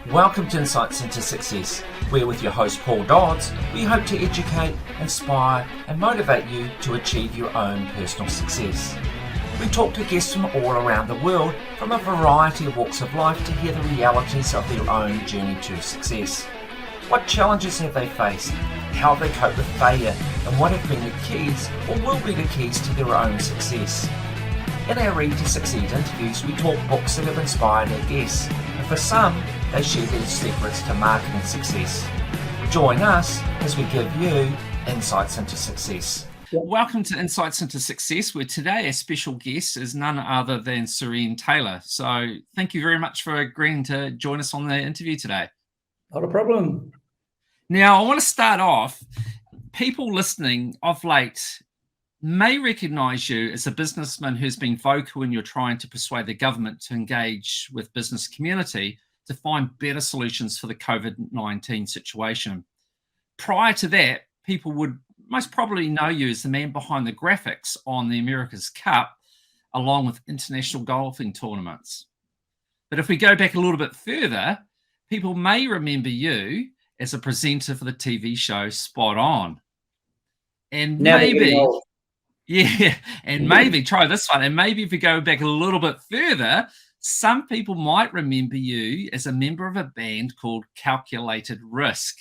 Welcome to Insights into Success, where with your host Paul Dodds, we hope to educate, inspire and motivate you to achieve your own personal success. We talk to guests from all around the world from a variety of walks of life to hear the realities of their own journey to success. What challenges have they faced? How have they coped with failure? And what have been the keys or will be the keys to their own success? In our Read to Succeed interviews, we talk books that have inspired our guests, and for some, they share their secrets to marketing success. Join us as we give you insights into success. Welcome to Insights into Success, where today our special guest is none other than Serene Taylor. So thank you very much for agreeing to join us on the interview today. Not a problem. Now, I want to start off, people listening of late may recognise you as a businessman who's been vocal when you're trying to persuade the government to engage with business community to find better solutions for the COVID-19 situation. Prior to that, people would most probably know you as the man behind the graphics on the America's Cup, along with international golfing tournaments. But if we go back a little bit further, people may remember you as a presenter for the TV show Spot On. And maybe try this one. And maybe if we go back a little bit further, some people might remember you as a member of a band called Kal Q Lated Risk.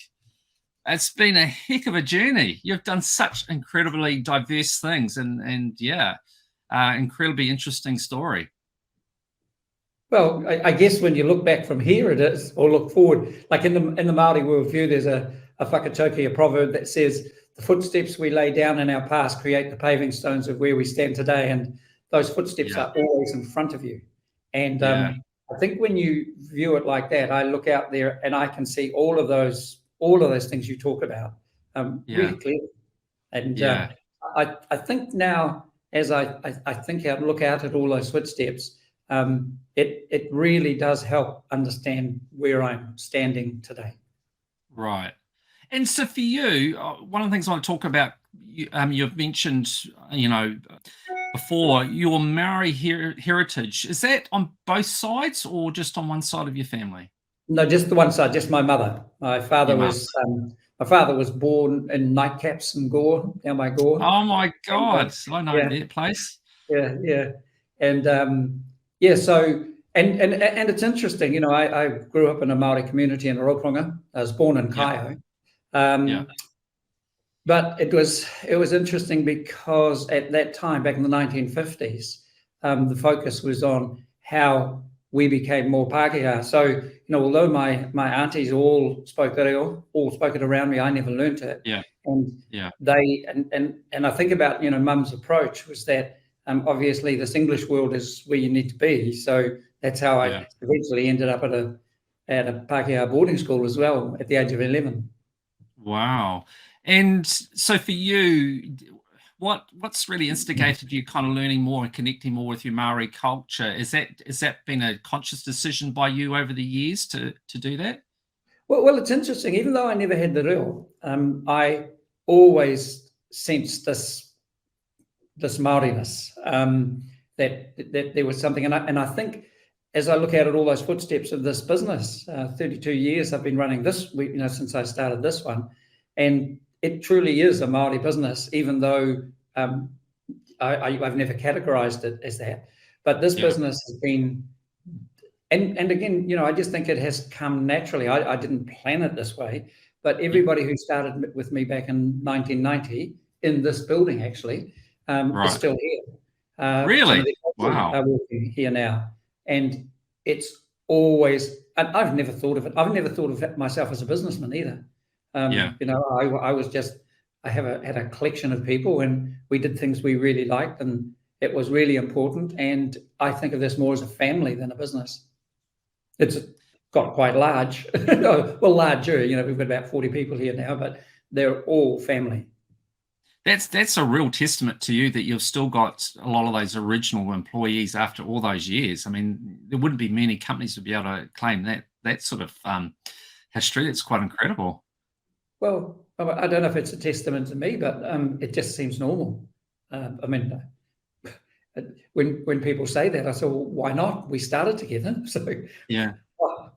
It's been a heck of a journey. You've done such incredibly diverse things and incredibly interesting story. Well, I guess when you look back from here, it is, or look forward, like in the Māori worldview, there's a whakataukī, a proverb that says, the footsteps we lay down in our past create the paving stones of where we stand today. And those footsteps are always in front of you. And I think when you view it like that, I look out there and I can see all of those things you talk about really clearly. And I think now, as I think out and look out at all those footsteps, it really does help understand where I'm standing today. Right. And so for you, one of the things I want to talk about, you've mentioned, before, your Maori heritage. Is that on both sides or just on one side of your family? No, just the one side, just my mother. My father was born in Nightcaps in Gore, down by Gore. Oh my God, I know that place. Yeah. And so it's interesting, I grew up in a Māori community in Orokonga. I was born in Kaio. But it was interesting because at that time, back in the 1950s, the focus was on how we became more Pākehā. So, although my aunties all spoke it around me, I never learnt it. And I think about, Mum's approach was that obviously this English world is where you need to be. So that's how I eventually ended up at a Pākehā boarding school as well at the age of 11. Wow. And so for you, what's really instigated you kind of learning more and connecting more with your Maori culture? Is that been a conscious decision by you over the years to do that? Well, it's interesting. Even though I never had the reo, I always sensed this Māoriness, that there was something. And I think as I look at all those footsteps of this business, 32 years I've been running this, since I started this one, and it truly is a Māori business, even though I've never categorized it as that. But this business has been, and again, I just think it has come naturally. I didn't plan it this way, but everybody who started with me back in 1990 in this building actually is still here. Really? Wow. Are working here now. And it's always, and I've never thought of it. I've never thought of myself as a businessman either. I had a collection of people and we did things we really liked and it was really important. And I think of this more as a family than a business. It's got quite large, larger, we've got about 40 people here now, but they're all family. That's a real testament to you that you've still got a lot of those original employees after all those years. I mean, there wouldn't be many companies would be able to claim that sort of history. It's quite incredible. Well, I don't know if it's a testament to me, but it just seems normal. When people say that, I say, well, why not? We started together. So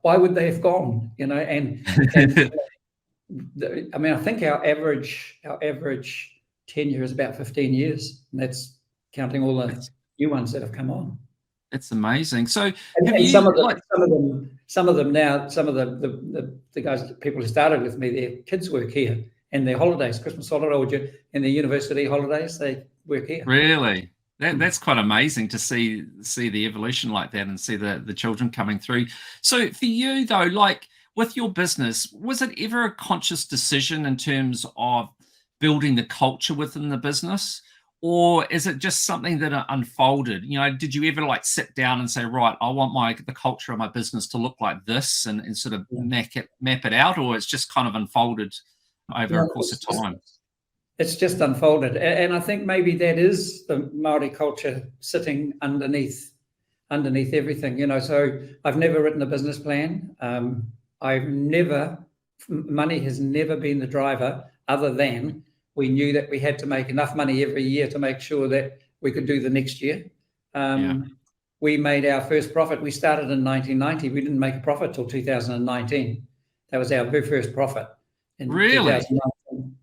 why would they have gone? And I mean, I think our average tenure is about 15 years, and that's counting all the new ones that have come on. It's amazing. So and some of them now, some of the guys, people who started with me, their kids work here, and their holidays, Christmas holiday and their university holidays, they work here. Really? That's quite amazing to see the evolution like that and see the children coming through. So for you though, like with your business, was it ever a conscious decision in terms of building the culture within the business? Or is it just something that unfolded? Did you ever like sit down and say, right, I want the culture of my business to look like this and sort of map it out? Or it's just kind of unfolded over a course of time? It's just unfolded. And I think maybe that is the Māori culture sitting underneath everything, So I've never written a business plan. Money has never been the driver, other than we knew that we had to make enough money every year to make sure that we could do the next year. We made our first profit. We started in 1990. We didn't make a profit till 2019. That was our very first profit. Really? 2019.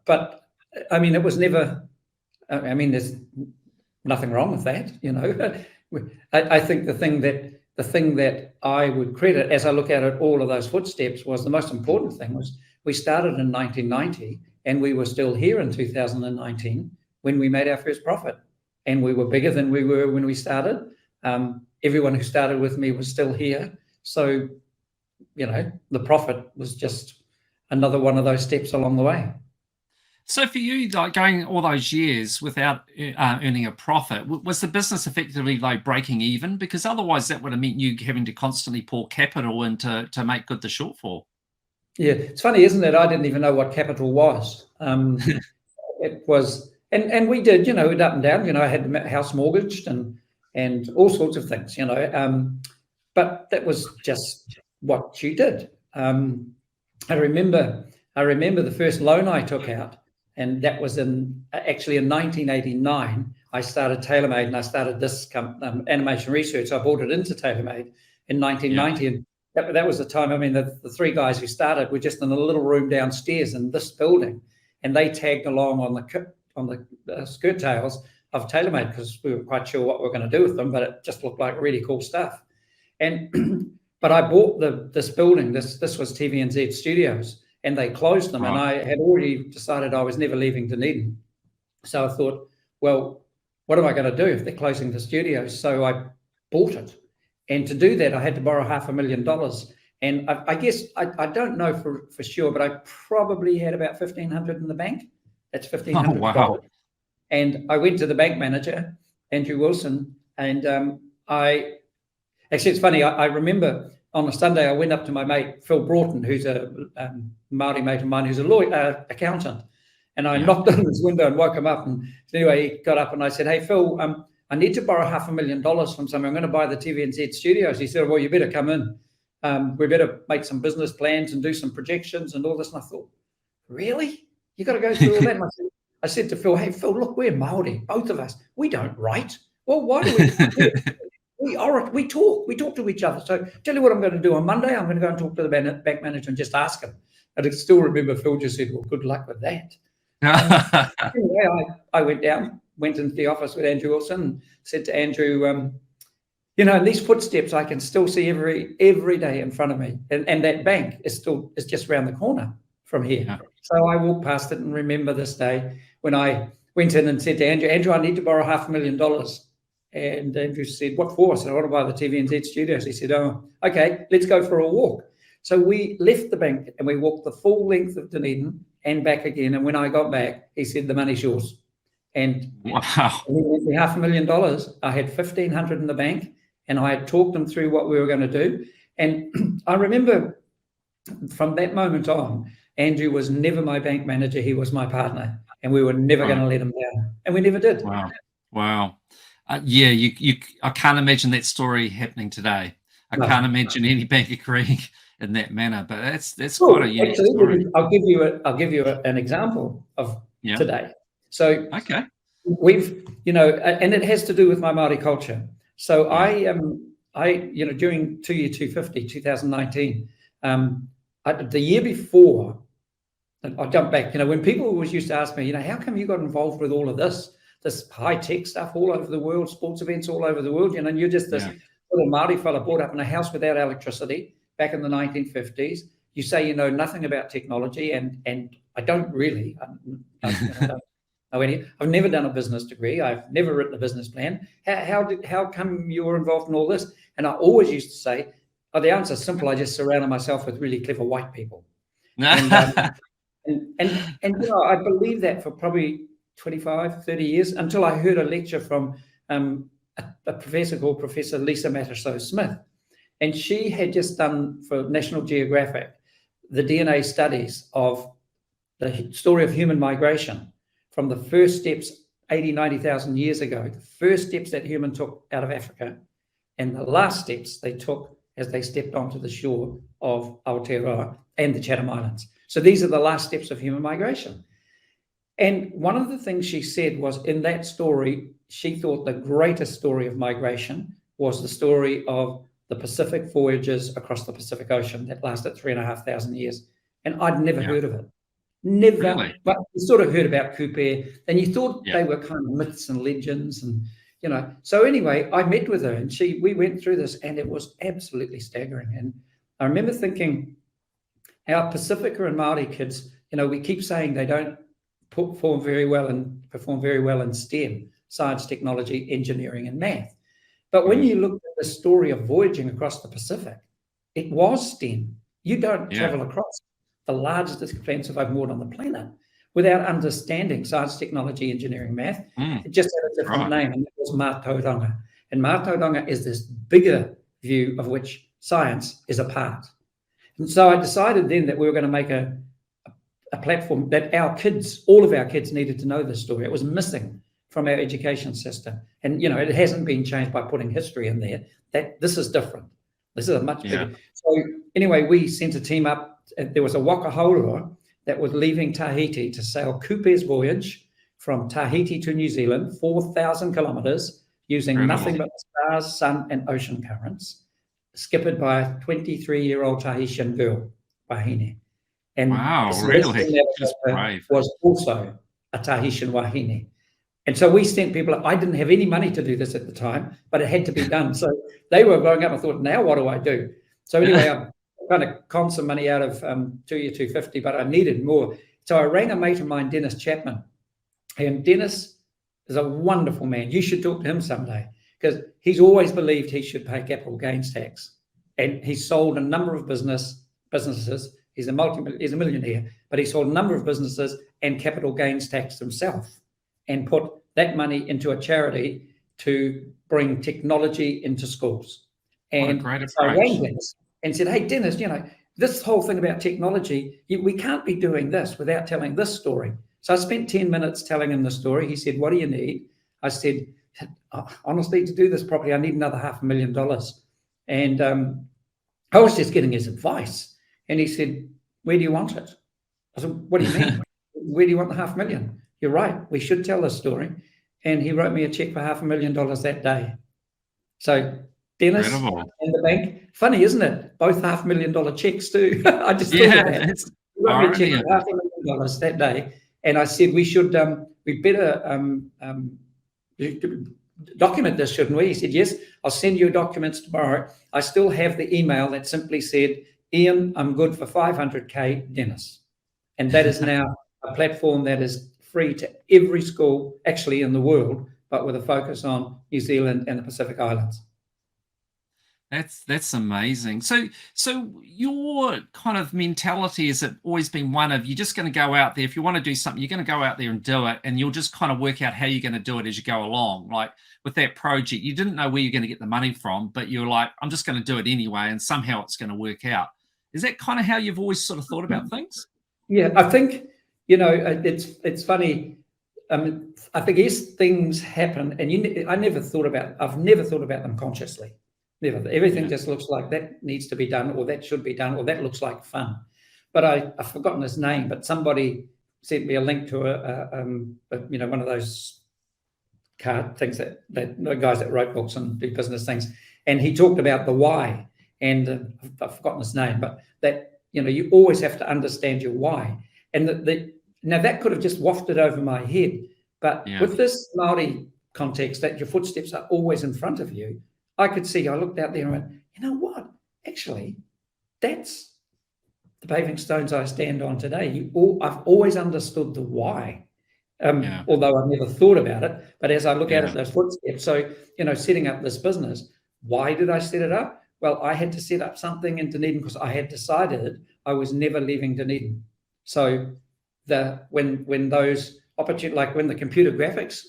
But I mean, it was never. I mean, there's nothing wrong with that, I think the thing that I would credit, as I look at all of those footsteps, was the most important thing was we started in 1990. And we were still here in 2019 when we made our first profit. And we were bigger than we were when we started. Everyone who started with me was still here. So, the profit was just another one of those steps along the way. So for you, like going all those years without earning a profit, was the business effectively like breaking even? Because otherwise that would have meant you having to constantly pour capital in to make good the shortfall. Yeah, it's funny, isn't it? I didn't even know what capital was. It was, and we did, it up and down. I had the house mortgaged and all sorts of things, But that was just what you did. I remember the first loan I took out, and that was actually in 1989. I started TaylorMade, and I started this animation research. I brought it into TaylorMade in 1990, and that was the time. I mean, the three guys who started were just in a little room downstairs in this building, and they tagged along on the skirt tails of TaylorMade because we weren't quite sure what we were going to do with them, but it just looked like really cool stuff. And but I bought this building. This was TVNZ Studios, and they closed them. And I had already decided I was never leaving Dunedin, so I thought, well, what am I going to do if they're closing the studios? So I bought it. And to do that, I had to borrow $500,000. And I guess, I don't know for sure, but I probably had about $1,500 in the bank. That's $1,500. Oh, wow. And I went to the bank manager, Andrew Wilson, and actually, it's funny, I remember on a Sunday, I went up to my mate, Phil Broughton, who's a Māori mate of mine, who's a lawyer, accountant. And I knocked on his window and woke him up. And anyway, he got up and I said, hey, Phil, I need to borrow $500,000 from somewhere. I'm going to buy the TVNZ Studios. He said, well, you better come in. We better make some business plans and do some projections and all this. And I thought, really? You got to go through all that? And I said to Phil, hey, Phil, look, we're Māori, both of us. We don't write. Well, why do we talk to each other. So tell you what I'm going to do on Monday. I'm going to go and talk to the bank manager and just ask him. And I still remember Phil just said, well, good luck with that. Anyway, I went into the office with Andrew Wilson and said to Andrew, these footsteps I can still see every day in front of me. And that bank is just around the corner from here. Yeah. So I walked past it and remember this day when I went in and said to Andrew, I need to borrow $500,000. And Andrew said, what for? I said, I want to buy the TVNZ Studios. He said, oh, okay, let's go for a walk. So we left the bank and we walked the full length of Dunedin and back again. And when I got back, he said, the money's yours. And wow. He lent me $500,000. I had $1,500 in the bank, and I had talked them through what we were going to do. And I remember from that moment on, Andrew was never my bank manager. He was my partner, and we were never going to let him down. And we never did. Wow. I can't imagine that story happening today. I can't imagine any bank agreeing in that manner. But that's quite a unique story. I'll give you an example of today. So okay, we've and it has to do with my Māori culture. So I during 2 year 250, 2019, the year before, I'll jump back, when people always used to ask me, how come you got involved with all of this high-tech stuff all over the world, sports events all over the world, and you're just this little Māori fella brought up in a house without electricity back in the 1950s. You say you know nothing about technology, and I don't really. I don't know any. I've never done a business degree. I've never written a business plan. How come you were involved in all this? And I always used to say, the answer's simple. I just surrounded myself with really clever white people. And I believe that for probably 25, 30 years, until I heard a lecture from a professor called Professor Lisa Matterso-Smith. And she had just done for National Geographic the DNA studies of the story of human migration from the first steps 80, 90,000 years ago, the first steps that human took out of Africa, and the last steps they took as they stepped onto the shore of Aotearoa and the Chatham Islands. So these are the last steps of human migration. And one of the things she said was, in that story, she thought the greatest story of migration was the story of the Pacific voyages across the Pacific Ocean that lasted 3,500 years. And I'd never heard of it. Never. Really? But you sort of heard about Cooper, and you thought they were kind of myths and legends, and So anyway, I met with her, and we went through this, and it was absolutely staggering. And I remember thinking, our Pacifica and Māori kids, we keep saying they don't perform very well in STEM, science, technology, engineering, and math. But when you look at the story of voyaging across the Pacific, it was STEM. You don't travel across the largest expansive moored on the planet without understanding science, technology, engineering, math. It just had a different name, and it was Mātauranga. And Mātauranga is this bigger view of which science is a part. And so I decided then that we were going to make a platform that all of our kids needed to know this story. It was missing from our education system. And, it hasn't been changed by putting history in there. That this is different. This is a much bigger. So anyway, we sent a team up. There was a waka haurua that was leaving Tahiti to sail Cooper's voyage from Tahiti to New Zealand, 4,000 kilometers, using nothing but stars, sun, and ocean currents, skippered by a 23-year-old Tahitian girl, Wahine. And really? Was also a Tahitian Wahine. And so we sent people. I didn't have any money to do this at the time, but it had to be done. So they were going up and thought, now what do I do? So anyway, I kind of conned some money out of 2 year 250, but I needed more. So I rang a mate of mine, Dennis Chapman. And Dennis is a wonderful man. You should talk to him someday, because he's always believed he should pay capital gains tax. And he's sold a number of businesses. He's a millionaire, but he sold a number of businesses and capital gains tax himself, and put that money into a charity to bring technology into schools. And so I rang Dennis and said, hey, Dennis, this whole thing about technology, we can't be doing this without telling this story. So I spent 10 minutes telling him the story. He said, what do you need? I said, honestly, to do this properly, I need another $500,000. And I was just getting his advice. And he said, where do you want it? I said, what do you mean? Where do you want the $500,000? You're right. We should tell this story. And he wrote me a check for $500,000 that day. So Dennis and the bank, funny, isn't it? Both $500,000 checks too. I just thought of that. He wrote me a check for $500,000 that day. And I said, we better document this, shouldn't we? He said, yes, I'll send you documents tomorrow. I still have the email that simply said, Ian, I'm good for 500K, Dennis. And that is now a platform that is free to every school actually in the world, but with a focus on New Zealand and the Pacific Islands. That's amazing. So your kind of mentality has always been one of, you're just going to go out there. If you want to do something, you're going to go out there and do it, and you'll just kind of work out how you're going to do it as you go along. Like with that project, you didn't know where you're going to get the money from, but you're like, I'm just going to do it anyway, and somehow it's going to work out. Is that kind of how you've always sort of thought about things? Yeah, I think, it's funny. I think yes, things happen, and I've never thought about them consciously. Never. Everything just looks like that needs to be done, or that should be done, or that looks like fun. But I've forgotten his name, but somebody sent me a link to one of those card things that the guys that wrote books and do business things. and he talked about the why, and I've forgotten his name, but that, you always have to understand your why. And now that could have just wafted over my head, but with this Māori context, that your footsteps are always in front of you, I looked out there and went, you know what? Actually, that's the paving stones I stand on today. I've always understood the why, although I've never thought about it. But as I look at those footsteps, so, setting up this business, why did I set it up? Well, I had to set up something in Dunedin because I had decided I was never leaving Dunedin. So when those opportunities, like when the computer graphics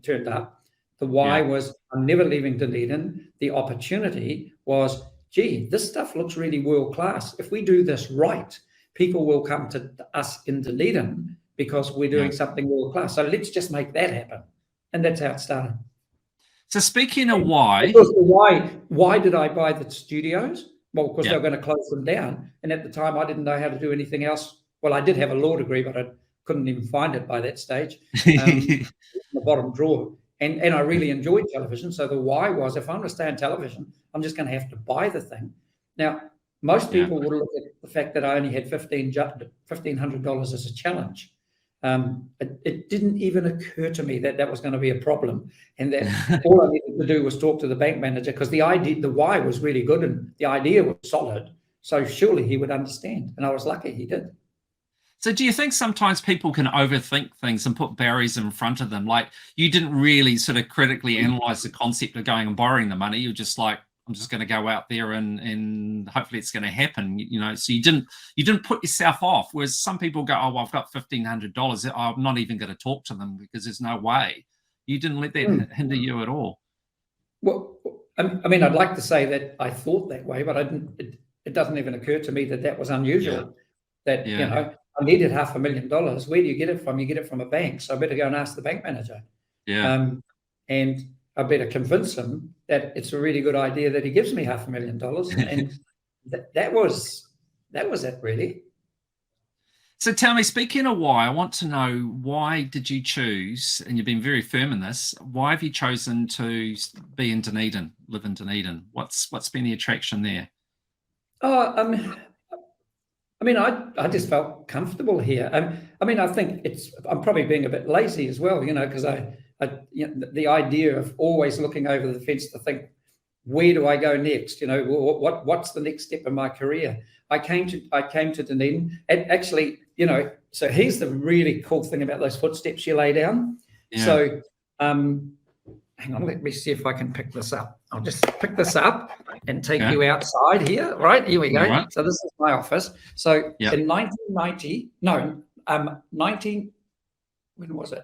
turned up, the why was I'm never leaving Dunedin. The opportunity was, gee, this stuff looks really world class. If we do this right, people will come to us in Dunedin because we're doing something world class. So let's just make that happen. And that's how it started. So speaking of why, why did I buy the studios? Well, because they were going to close them down. And at the time, I didn't know how to do anything else. Well, I did have a law degree, but I couldn't even find it by that stage. In the bottom drawer. And I really enjoyed television. So the why was, if I'm going to stay on television, I'm just going to have to buy the thing. Now, most people would look at the fact that I only had $1,500 as a challenge. It didn't even occur to me that was going to be a problem, and that all I needed to do was talk to the bank manager, because the why was really good and the idea was solid. So surely he would understand, and I was lucky he did. So do you think sometimes people can overthink things and put barriers in front of them? Like, you didn't really sort of critically analyze the concept of going and borrowing the money. You're just like, I'm just going to go out there and hopefully it's going to happen, So you didn't put yourself off. Whereas some people go, oh, well, I've got $1,500. I'm not even going to talk to them because there's no way. You didn't let that hinder you at all. Well, I mean, I'd like to say that I thought that way, but I didn't. It doesn't even occur to me that was unusual. That I needed $500,000. Where do you get it from? You get it from a bank. So I better go and ask the bank manager. Yeah. And I better convince him that it's a really good idea that he gives me $500,000. And that was it, really. So tell me, speaking of why, I want to know, why did you choose, and you've been very firm in this, why have you chosen to be in Dunedin, live in Dunedin? What's been the attraction there? I just felt comfortable here. I think I'm probably being a bit lazy as well, because the idea of always looking over the fence to think, where do I go next? What's the next step in my career? I came to Dunedin, and actually, so here's the really cool thing about those footsteps you lay down. Yeah. So, hang on, let me see if I can pick this up. I'll just pick this up and take you outside here. Right, here we go. Right. So this is my office. So in 1990, when was it?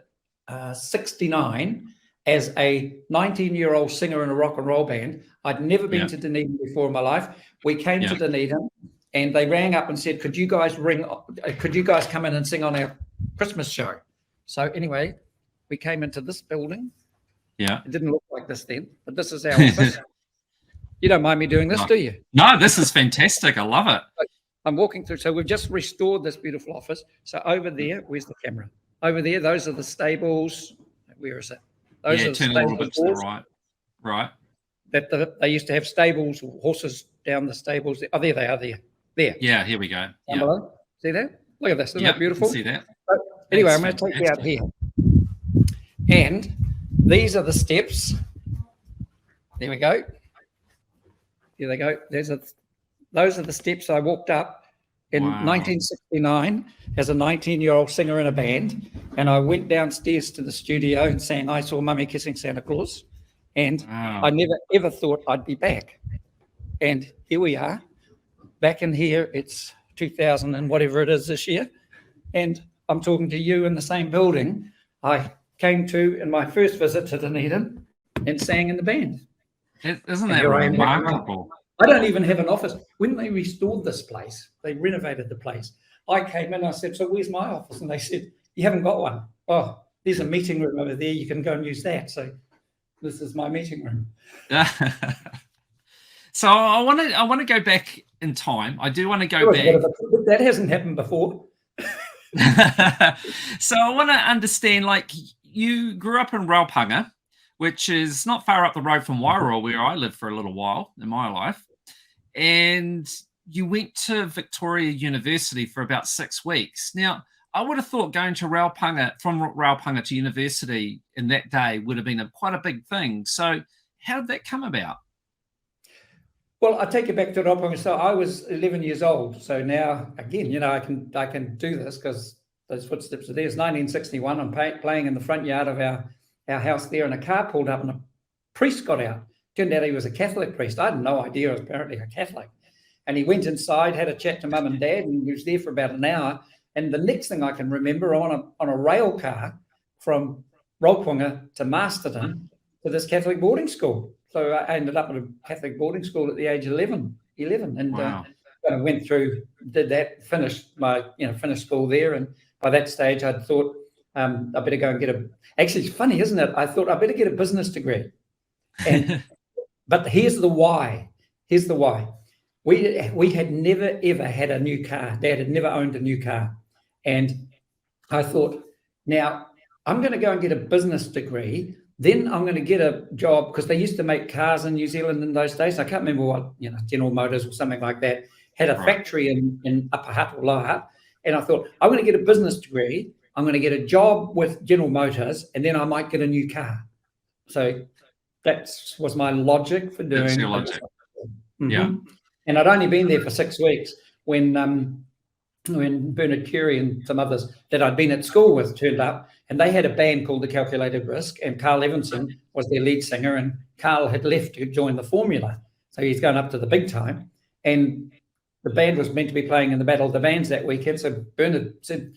69, as a 19-year-old singer in a rock and roll band. I'd never been to Dunedin before in my life. We came to Dunedin, and they rang up and said, could you guys come in and sing on our Christmas show? So anyway, we came into this building. Yeah. It didn't look like this then, but this is our office. You don't mind me doing this, do you? No, this is fantastic. I love it. I'm walking through. So we've just restored this beautiful office. So over there, where's the camera? Over there, those are the stables. Where is it? Those are the turn a little bit to the right. Right. They used to have stables, horses down the stables. Oh, there they are. There. Yeah, here we go. Yeah. See that? Look at this. Isn't that beautiful? See that? So, anyway, I'm going to take you out here. And these are the steps. There we go. Here they go. Those are the steps I walked up in 1969 as a 19-year-old singer in a band. And I went downstairs to the studio and sang I Saw Mummy Kissing Santa Claus. And I never, ever thought I'd be back. And here we are, back in here. It's 2000 and whatever it is this year. And I'm talking to you in the same building I came to in my first visit to Dunedin and sang in the band. Isn't that remarkable? I don't even have an office. When they restored this place, they renovated the place. I came in, I said, so where's my office? And they said, you haven't got one. Oh, there's a meeting room over there. You can go and use that. So this is my meeting room. So I want to go back in time. I do want to go back. That hasn't happened before. So I want to understand, like, you grew up in Raupanga, which is not far up the road from Wairoa, where I lived for a little while in my life. And you went to Victoria University for about 6 weeks. Now, I would have thought going to from Raupunga to university in that day would have been quite a big thing. So how did that come about? Well, I'll take you back to Raupunga. So I was 11 years old. So now, again, I can do this because those footsteps are there. It's 1961. I'm playing in the front yard of our house there, and a car pulled up and a priest got out. Turned out he was a Catholic priest. I had no idea he was apparently a Catholic. And he went inside, had a chat to mum and dad, and he was there for about an hour. And the next thing I can remember, on a rail car from Raupunga to Masterton to this Catholic boarding school. So I ended up at a Catholic boarding school at the age of 11, and wow. I went through, did that, finished school there. And by that stage, I'd thought I better go and get actually, it's funny, isn't it? I thought I better get a business degree. But here's the why. We had never, ever had a new car. Dad had never owned a new car. And I thought, now I'm going to go and get a business degree. Then I'm going to get a job, because they used to make cars in New Zealand in those days. I can't remember what, General Motors or something like that, had a factory in Upper Hutt or Lower Hutt. And I thought, I'm going to get a business degree. I'm going to get a job with General Motors, and then I might get a new car. So that was my logic for doing. That's your logic. Mm-hmm. Yeah. And I'd only been there for 6 weeks when Bernard Curie and some others that I'd been at school with turned up, and they had a band called the Calculated Risk, and Carl Evanson was their lead singer, and Carl had left to join the Formula. So he's going up to the big time. And the band was meant to be playing in the Battle of the Bands that weekend. So Bernard said,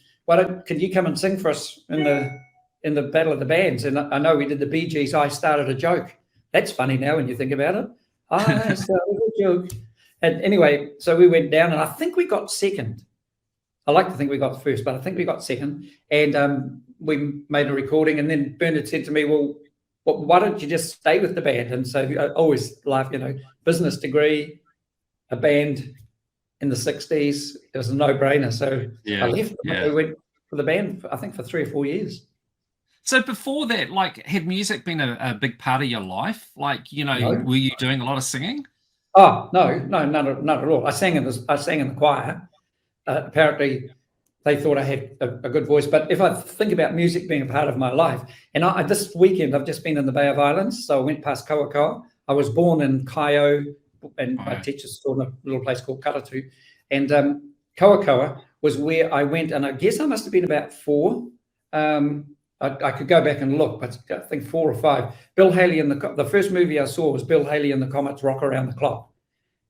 could you come and sing for us in the Battle of the Bands? And I know we did the Bee Gees, I Started a Joke. That's funny now when you think about it. I started a joke. And anyway, so we went down, and I think we got second. I like to think we got first, but I think we got second. And we made a recording, and then Bernard said to me, well, why don't you just stay with the band? And so I always laugh, business degree, a band in the 60s, it was a no-brainer. So I left. We went for the band, I think, for 3 or 4 years. So before that, had music been a big part of your life? No. Were you doing a lot of singing? Oh, no, not at all. I sang in the choir. Apparently, they thought I had a good voice. But if I think about music being a part of my life, and this weekend I've just been in the Bay of Islands, so I went past Kawakawa. I was born in Kaio, and my teacher's still in a little place called Karatu. And Kawakawa was where I went, and I guess I must have been about 4. I could go back and look, but I think 4 or 5. Bill Haley and the first movie I saw was Bill Haley and the Comets' Rock Around the Clock.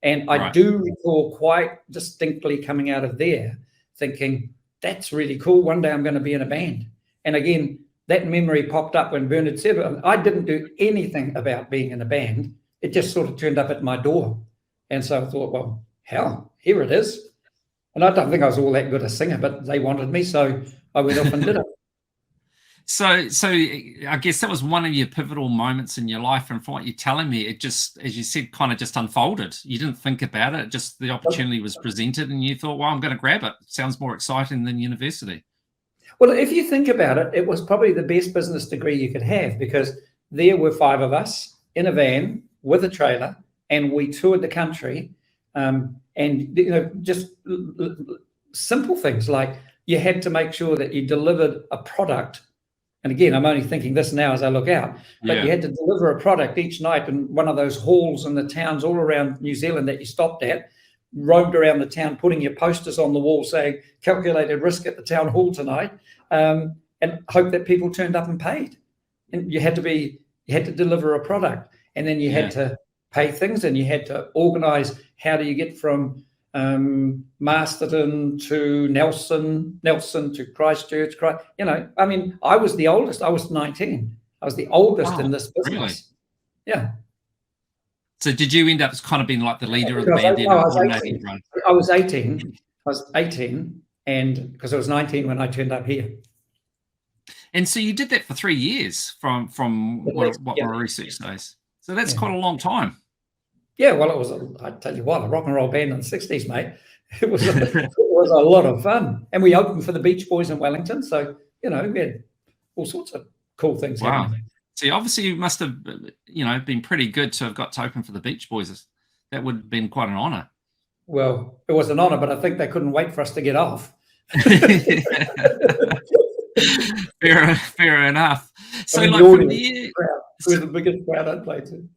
And I do recall quite distinctly coming out of there thinking, that's really cool. One day I'm going to be in a band. And again, that memory popped up when Bernard said it. I didn't do anything about being in a band. It just sort of turned up at my door. And so I thought, well, hell, here it is. And I don't think I was all that good a singer, but they wanted me. So I went off and did it. So I guess that was one of your pivotal moments in your life. And from what you're telling me, it just, as you said, kind of just unfolded. You didn't think about it. Just the opportunity was presented and you thought, well, I'm going to grab it. Sounds more exciting than university. Well, if you think about it, it was probably the best business degree you could have, because there were 5 of us in a van with a trailer, and we toured the country. And, just simple things like you had to make sure that you delivered a product. And again, I'm only thinking this now as I look out, but you had to deliver a product each night in one of those halls in the towns all around New Zealand that you stopped at, roamed around the town, putting your posters on the wall saying, calculated risk at the town hall tonight, and hope that people turned up and paid. And you had to deliver a product, and then you had to pay things, and you had to organize how do you get from Masterton to Nelson to Christchurch. I was the oldest. I was 19. I was the oldest in this business. Really? Yeah. So did you end up kind of being like the leader of the band? I was 18, and because I was 19 when I turned up here. And so you did that for 3 years from what my research says. So that's quite a long time. Yeah, well, it was, I tell you what, a rock and roll band in the 60s, mate. It was a lot of fun. And we opened for the Beach Boys in Wellington. So, we had all sorts of cool things happening. See, obviously you must have, been pretty good to have got to open for the Beach Boys. That would have been quite an honour. Well, it was an honour, but I think they couldn't wait for us to get off. Fair enough. So, I mean, like from there, it was the biggest crowd I'd played to.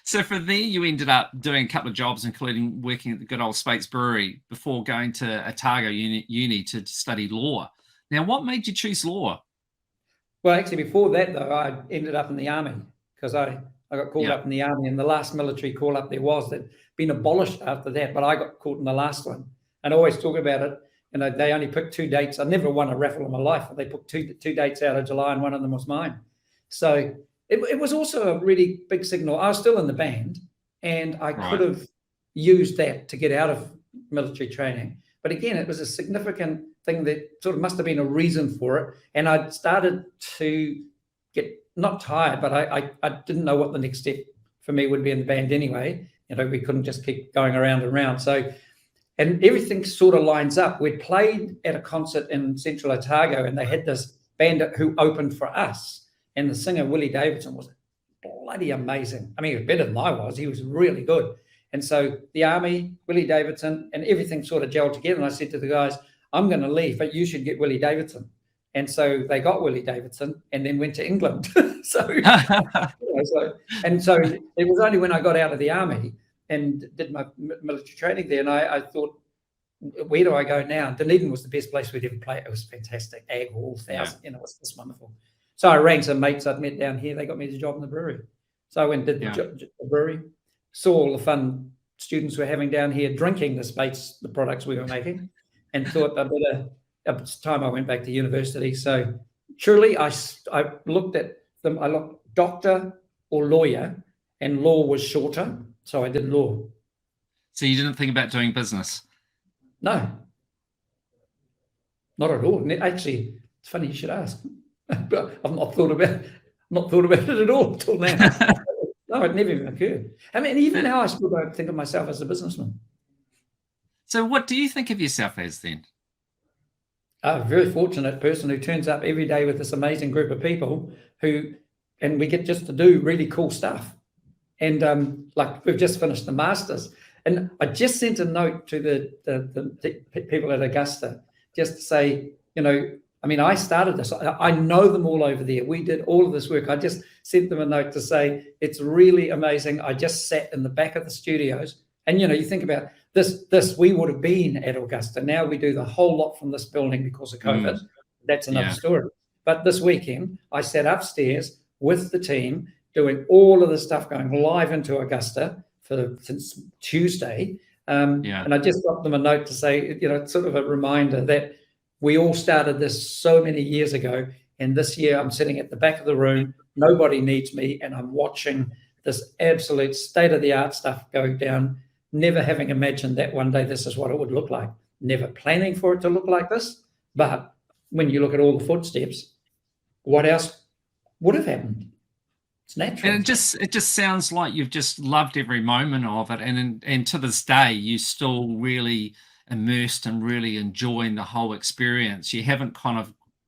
so from there, you ended up doing a couple of jobs, including working at the good old Speight's Brewery before going to Otago Uni to study law. Now, what made you choose law? Well, actually, before that, though, I ended up in the army because I got called up in the army, and the last military call up there was that been abolished after that, but I got caught in the last one. And I always talk about it. They only picked 2 dates. I never won a raffle in my life. They put two dates out of July, and one of them was mine. So it was also a really big signal. I was still in the band, and I could have used that to get out of military training. But again, it was a significant thing that sort of must have been a reason for it. And I started to get not tired, but I didn't know what the next step for me would be in the band anyway. We couldn't just keep going around and around. So, and everything sort of lines up. We'd played at a concert in Central Otago, and they had this band who opened for us. And the singer, Willie Davidson, was bloody amazing. I mean, he was better than I was. He was really good. And so the army, Willie Davidson, and everything sort of gelled together. And I said to the guys, I'm going to leave, but you should get Willie Davidson. And so they got Willie Davidson and then went to England. So it was only when I got out of the army and did my military training there, and I thought, where do I go now? Dunedin was the best place we'd ever played. It was fantastic. Ag Hall, 1,000, it was just wonderful. So I rang some mates I'd met down here. They got me the job in the brewery. So I went and did the brewery, saw all the fun students were having down here drinking the products we were making, and thought it's time I went back to university. So truly, I looked at them. I looked doctor or lawyer, and law was shorter, so I did law. So you didn't think about doing business? No, not at all. Actually, it's funny you should ask. But I've not thought about it at all until now. No, it never even occurred. I mean, even now, I still don't think of myself as a businessman. So what do you think of yourself as then? A very fortunate person who turns up every day with this amazing group of people and we get just to do really cool stuff. And like we've just finished the Masters, and I just sent a note to the people at Augusta just to say, I mean, I started this. I know them all over there. We did all of this work. I just sent them a note to say, it's really amazing. I just sat in the back of the studios. And, you think about this, we would have been at Augusta. Now we do the whole lot from this building because of COVID. That's another story. But this weekend, I sat upstairs with the team doing all of the stuff going live into Augusta since Tuesday. And I just got them a note to say, it's sort of a reminder that we all started this so many years ago, and this year I'm sitting at the back of the room. Nobody needs me, and I'm watching this absolute state-of-the-art stuff go down, never having imagined that one day this is what it would look like, never planning for it to look like this. But when you look at all the footsteps, what else would have happened? It's natural. And it just sounds like you've just loved every moment of it, and to this day you still really immersed and really enjoying the whole experience. You haven't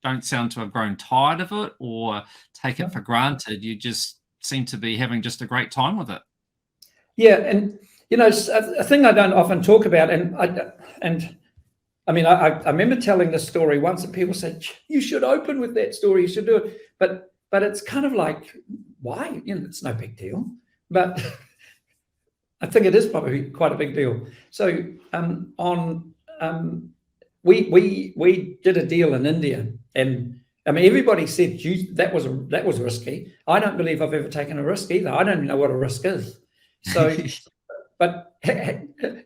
don't sound to have grown tired of it or take it for granted. You just seem to be having just a great time with it. Yeah, and a thing I don't often talk about, and I mean, I remember telling this story once, and people said, you should open with that story, you should do it. But it's kind of like, why? It's no big deal. But I think it is probably quite a big deal. So we did a deal in India, and I mean, everybody said that was risky. I don't believe I've ever taken a risk either. I don't even know what a risk is. So, but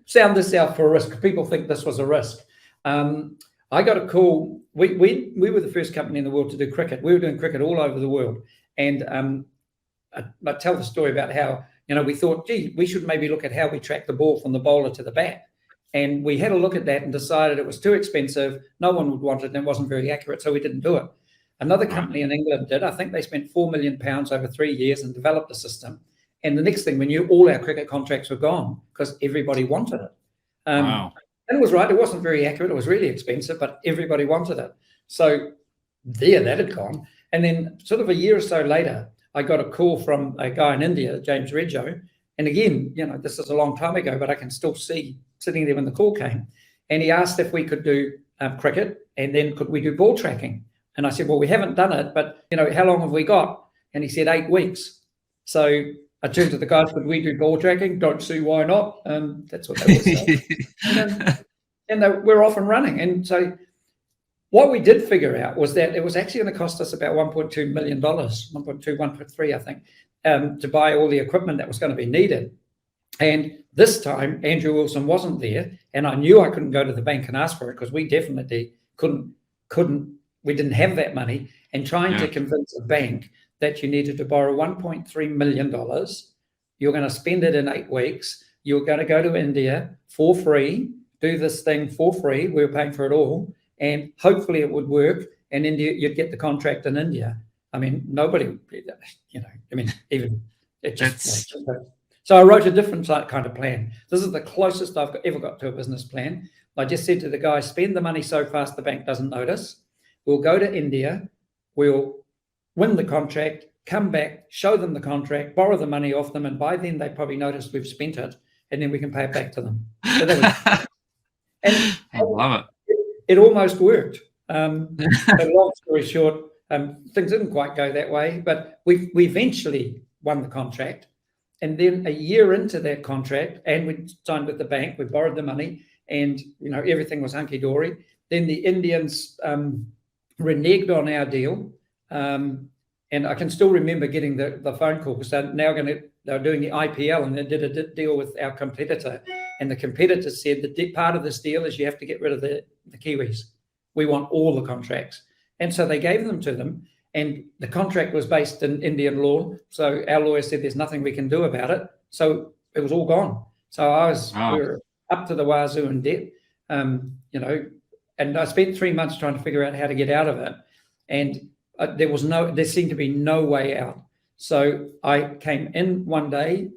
sound this out for a risk. People think this was a risk. I got a call. We were the first company in the world to do cricket. We were doing cricket all over the world, and I tell the story about how we thought, gee, we should maybe look at how we track the ball from the bowler to the bat. And we had a look at that and decided it was too expensive. No one would want it, and it wasn't very accurate, so we didn't do it. Another company in England did. I think they spent £4 million over 3 years and developed a system. And the next thing we knew, all our cricket contracts were gone because everybody wanted it. Wow. And it was right. It wasn't very accurate. It was really expensive, but everybody wanted it. So that had gone. And then sort of a year or so later, I got a call from a guy in India, James Reggio. And again, this is a long time ago, but I can still see sitting there when the call came. And he asked if we could do cricket, and then could we do ball tracking? And I said, well, we haven't done it, but how long have we got? And he said 8 weeks. So I turned to the guys, could we do ball tracking? Don't see why not. That's what they would say. and we're off and running. And so what we did figure out was that it was actually going to cost us about $1.2 million, 1.2, 1.3, I think, to buy all the equipment that was going to be needed. And this time, Andrew Wilson wasn't there, and I knew I couldn't go to the bank and ask for it, because we definitely couldn't. We didn't have that money. And trying to convince a bank that you needed to borrow $1.3 million, you're going to spend it in 8 weeks, you're going to go to India for free, do this thing for free, we were paying for it all, and hopefully it would work, and India, you'd get the contract in India. I mean, nobody, even it just. So I wrote a different kind of plan. This is the closest I've ever got to a business plan. I just said to the guy, spend the money so fast the bank doesn't notice. We'll go to India, we'll win the contract, come back, show them the contract, borrow the money off them, and by then they probably notice we've spent it, and then we can pay it back to them. So that was, and I love it. It almost worked. So long story short, things didn't quite go that way, but we eventually won the contract. And then a year into that contract, and we signed with the bank, we borrowed the money, and everything was hunky-dory. Then the Indians reneged on our deal. And I can still remember getting the phone call, because they're doing the IPL, and they did a deal with our competitor. And the competitor said that part of this deal is you have to get rid of the Kiwis. We want all the contracts. And so they gave them to them. And the contract was based in Indian law. So our lawyer said there's nothing we can do about it. So it was all gone. So we were up to the wazoo in debt, and I spent 3 months trying to figure out how to get out of it. And there seemed to be no way out. So I came in one day,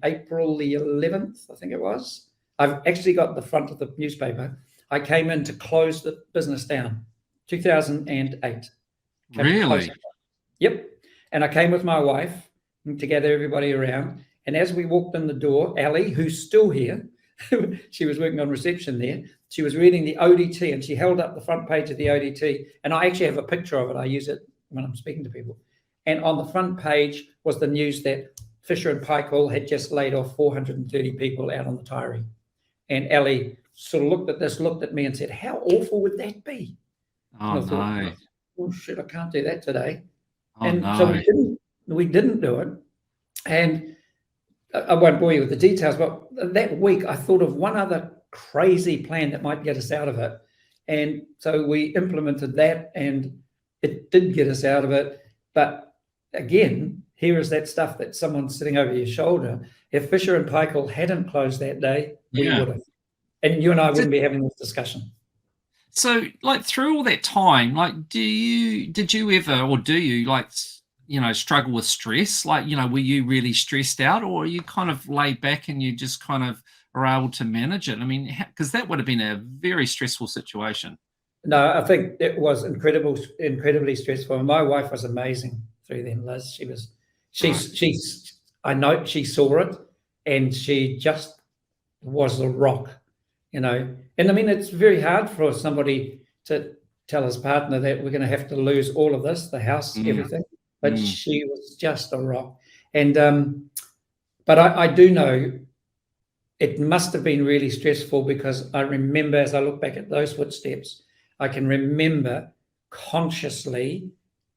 April the 11th, I think it was. I've actually got the front of the newspaper. I came in to close the business down, 2008. Really? Yep. And I came with my wife to gather everybody around. And as we walked in the door, Ali, who's still here, she was working on reception there. She was reading the ODT, and she held up the front page of the ODT. And I actually have a picture of it. I use it when I'm speaking to people. And on the front page was the news that Fisher and Paykel had just laid off 430 people out on the Taieri. And Ali sort of looked at me and said, how awful would that be? Oh, no. Oh, shit, I can't do that today. Oh, and no. so we didn't do it. And I won't bore you with the details, but that week I thought of one other crazy plan that might get us out of it. And so we implemented that, and it did get us out of it. But again, here is that stuff that someone's sitting over your shoulder. If Fisher and Paykel hadn't closed that day, we would have. And you and I wouldn't be having this discussion. So, through all that time, did you ever, or do you, struggle with stress? Were you really stressed out, or are you kind of laid back and you just kind of are able to manage it? I mean, because that would have been a very stressful situation. No, I think it was incredibly stressful. And my wife was amazing through then, Liz. I know she saw it, and she just was a rock, And I mean, it's very hard for somebody to tell his partner that we're going to have to lose all of this, the house, everything. But she was just a rock. And but I do know it must have been really stressful, because I remember, as I look back at those footsteps, I can remember consciously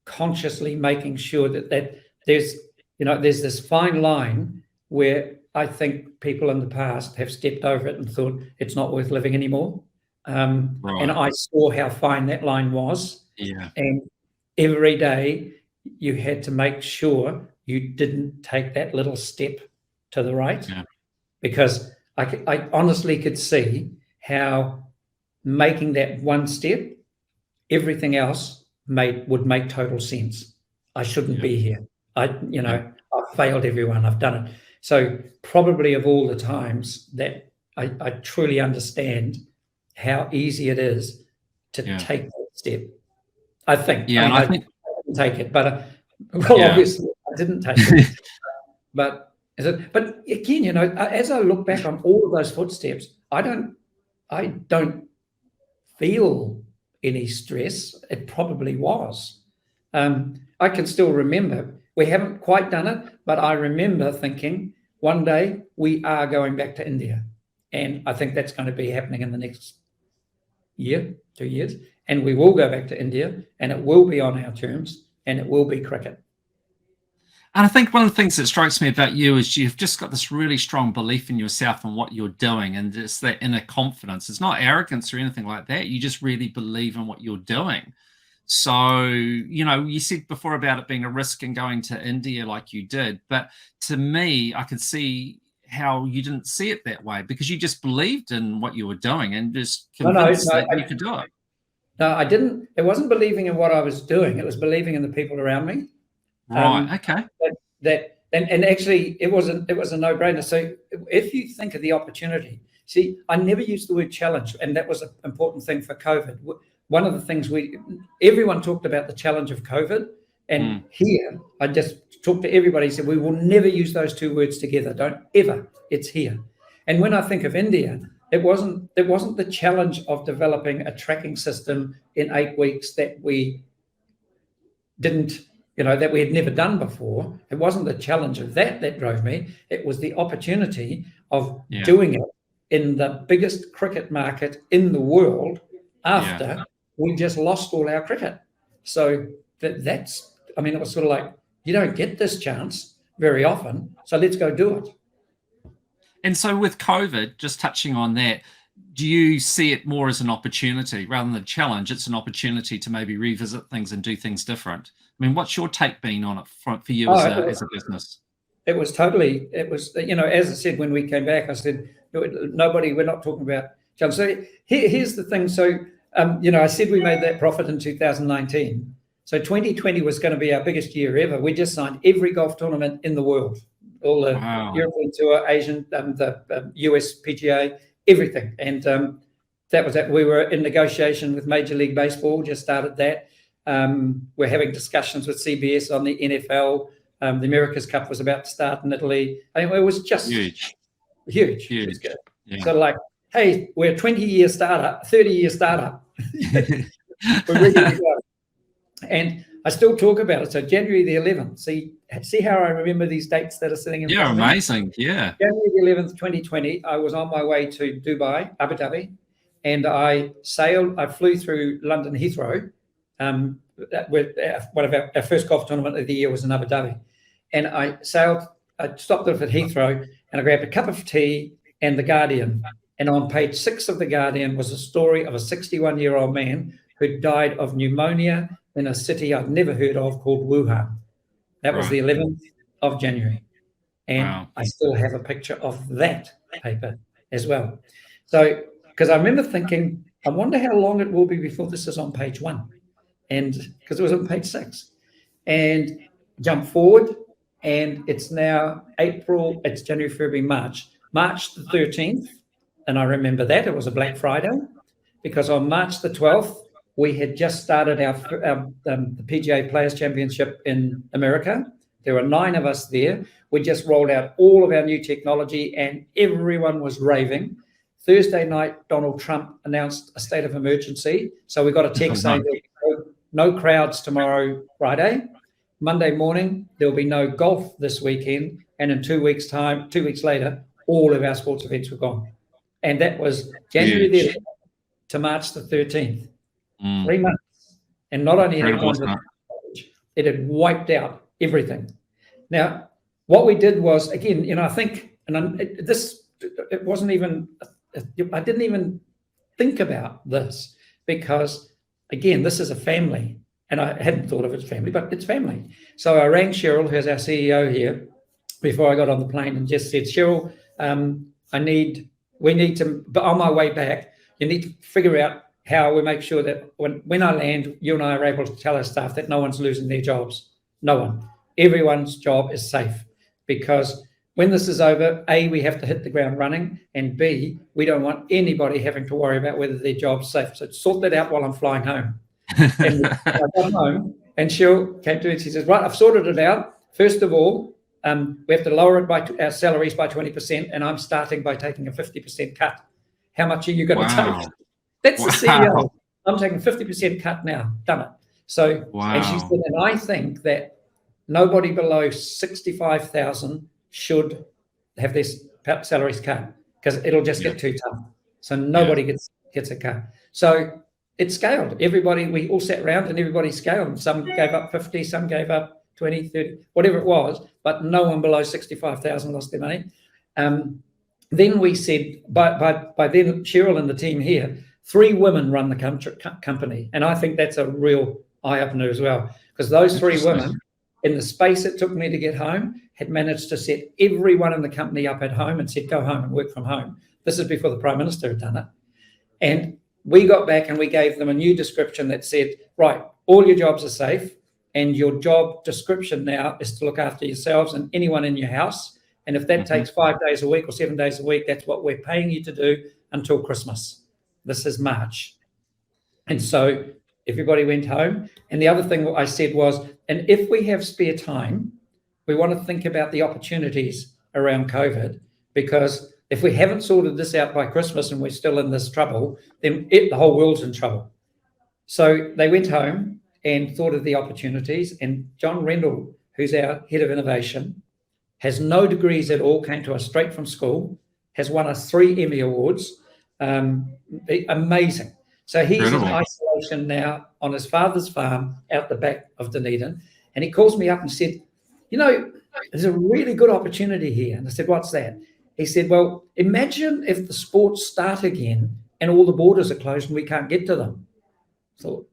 making sure that there's this fine line where I think people in the past have stepped over it and thought it's not worth living anymore. And I saw how fine that line was. Yeah. And every day you had to make sure you didn't take that little step to the right. Yeah. Because I honestly could see how making that one step, everything else would make total sense. I shouldn't be here. I've failed everyone. I've done it. So probably of all the times that I truly understand how easy it is to take that step. I think. Yeah, I think take it, but obviously I didn't take it. But again, as I look back on all of those footsteps, I don't feel any stress. It probably was. I can still remember. We haven't quite done it, but I remember thinking one day we are going back to India, and I think that's going to be happening in the next year, 2 years, and we will go back to India, and it will be on our terms, and it will be cricket. And I think one of the things that strikes me about you is you've just got this really strong belief in yourself and what you're doing, and it's that inner confidence. It's not arrogance or anything like that. You just really believe in what you're doing. So, you said before about it being a risk and going to India like you did, but to me, I could see how you didn't see it that way because you just believed in what you were doing and just convinced that you could do it. No, I didn't. It wasn't believing in what I was doing. It was believing in the people around me. Right. Okay. And actually, it was a no-brainer. So if you think of the opportunity, see, I never used the word challenge, and that was an important thing for COVID. One of the things everyone talked about the challenge of COVID, and here I just talked to everybody. Said we will never use those two words together. Don't ever. It's here. And when I think of India, it wasn't the challenge of developing a tracking system in 8 weeks that we didn't. That we had never done before. It wasn't the challenge of that drove me. It was the opportunity of doing it in the biggest cricket market in the world after we just lost all our cricket. So it was sort of like, you don't get this chance very often, so let's go do it. And so with COVID, just touching on that, do you see it more as an opportunity rather than a challenge? It's an opportunity to maybe revisit things and do things different. I mean, what's your take been on it for you as a business? It was, as I said, when we came back, I said, we're not talking about challenge. So here's the thing. So, I said we made that profit in 2019. So 2020 was going to be our biggest year ever. We just signed every golf tournament in the world, all the European Tour, Asian, the US PGA, everything. And that was it. We were in negotiation with Major League Baseball, just started that. We're having discussions with CBS on the NFL. The America's Cup was about to start in Italy. I mean, it was just huge. It was good. Yeah. So like, hey, we're a 20-year startup, 30-year startup. We're ready to go. And I still talk about it. So January the 11th. See how I remember these dates that are sitting in front of me? Amazing. Yeah. January the 11th, 2020, I was on my way to Dubai, Abu Dhabi, and I flew through London Heathrow. One of our first golf tournament of the year was in Abu Dhabi. And I stopped off at Heathrow and I grabbed a cup of tea and The Guardian. And on page 6 of The Guardian was a story of a 61-year-old man who died of pneumonia in a city I'd never heard of called Wuhan. That was the 11th of January. And I still have a picture of that paper as well. So, because I remember thinking, I wonder how long it will be before this is on page 1. And because it was on page 6. And jump forward, and it's now April, it's January, February, March the 13th. And I remember that, it was a Black Friday, because on March the 12th, we had just started the PGA Players Championship in America. There were 9 of us there. We just rolled out all of our new technology and everyone was raving. Thursday night, Donald Trump announced a state of emergency. So we got a text saying no crowds tomorrow, Friday. Monday morning, there'll be no golf this weekend. And in 2 weeks' time, 2 weeks later, all of our sports events were gone. And that was January the 11th to March the 13th. 3 months. And not only had it gone to college, it had wiped out everything. Now, what we did was, again, I think, it wasn't even, I didn't even think about this because, again, this is a family. And I hadn't thought of it as family, but it's family. So I rang Cheryl, who's our CEO here, before I got on the plane and just said, Cheryl, we need to, but on my way back, you need to figure out how we make sure that when I land, you and I are able to tell our staff that no one's losing their jobs. No one. Everyone's job is safe because when this is over, A, we have to hit the ground running, and B, we don't want anybody having to worry about whether their job's safe. So sort that out while I'm flying home. And I got home And Cheryl came to me and she says, right, I've sorted it out. First of all, we have to lower it by our salaries by 20%, and I'm starting by taking a 50% cut. How much are you going to take? That's the CEO. I'm taking 50% cut now. Done it. So, and she said, and I think that nobody below 65,000 should have their salaries cut because it'll just get too tough. So nobody gets a cut. So it scaled. Everybody, we all sat around and everybody scaled. Some gave up 50, some gave up 20, 30, whatever it was, but no one below 65,000 lost their money. Then we said, by then, Cheryl and the team here, 3 women run the company. And I think that's a real eye-opener as well, because those 3 women, in the space it took me to get home, had managed to set everyone in the company up at home and said, go home and work from home. This is before the Prime Minister had done it. And we got back and we gave them a new description that said, right, all your jobs are safe, and your job description now is to look after yourselves and anyone in your house. And if that takes 5 days a week or 7 days a week, that's what we're paying you to do until Christmas. This is March. And so everybody went home. And the other thing I said was, and if we have spare time, we want to think about the opportunities around COVID, because if we haven't sorted this out by Christmas and we're still in this trouble, then the whole world's in trouble. So they went home and thought of the opportunities. And John Rendell, who's our head of innovation, has no degrees at all, came to us straight from school, has won us 3 Emmy Awards. Amazing. So he's in isolation now on his father's farm out the back of Dunedin. And he calls me up and said, you know, there's a really good opportunity here. And I said, what's that? He said, well, imagine if the sports start again and all the borders are closed and we can't get to them. So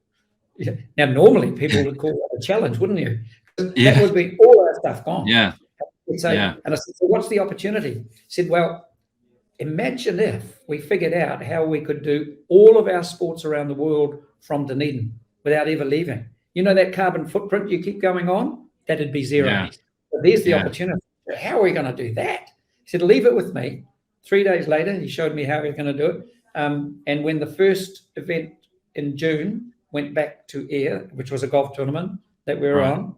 now normally people would call that a challenge, wouldn't you? That would be all our stuff gone. And I said, so what's the opportunity? He said, well, imagine if we figured out how we could do all of our sports around the world from Dunedin without ever leaving. You know that carbon footprint you keep going on? That'd be 0. So there's the opportunity. How are we going to do that? He said, leave it with me. 3 days later, he showed me how we we're going to do it. And when the first event in June went back to air, which was a golf tournament that we were on,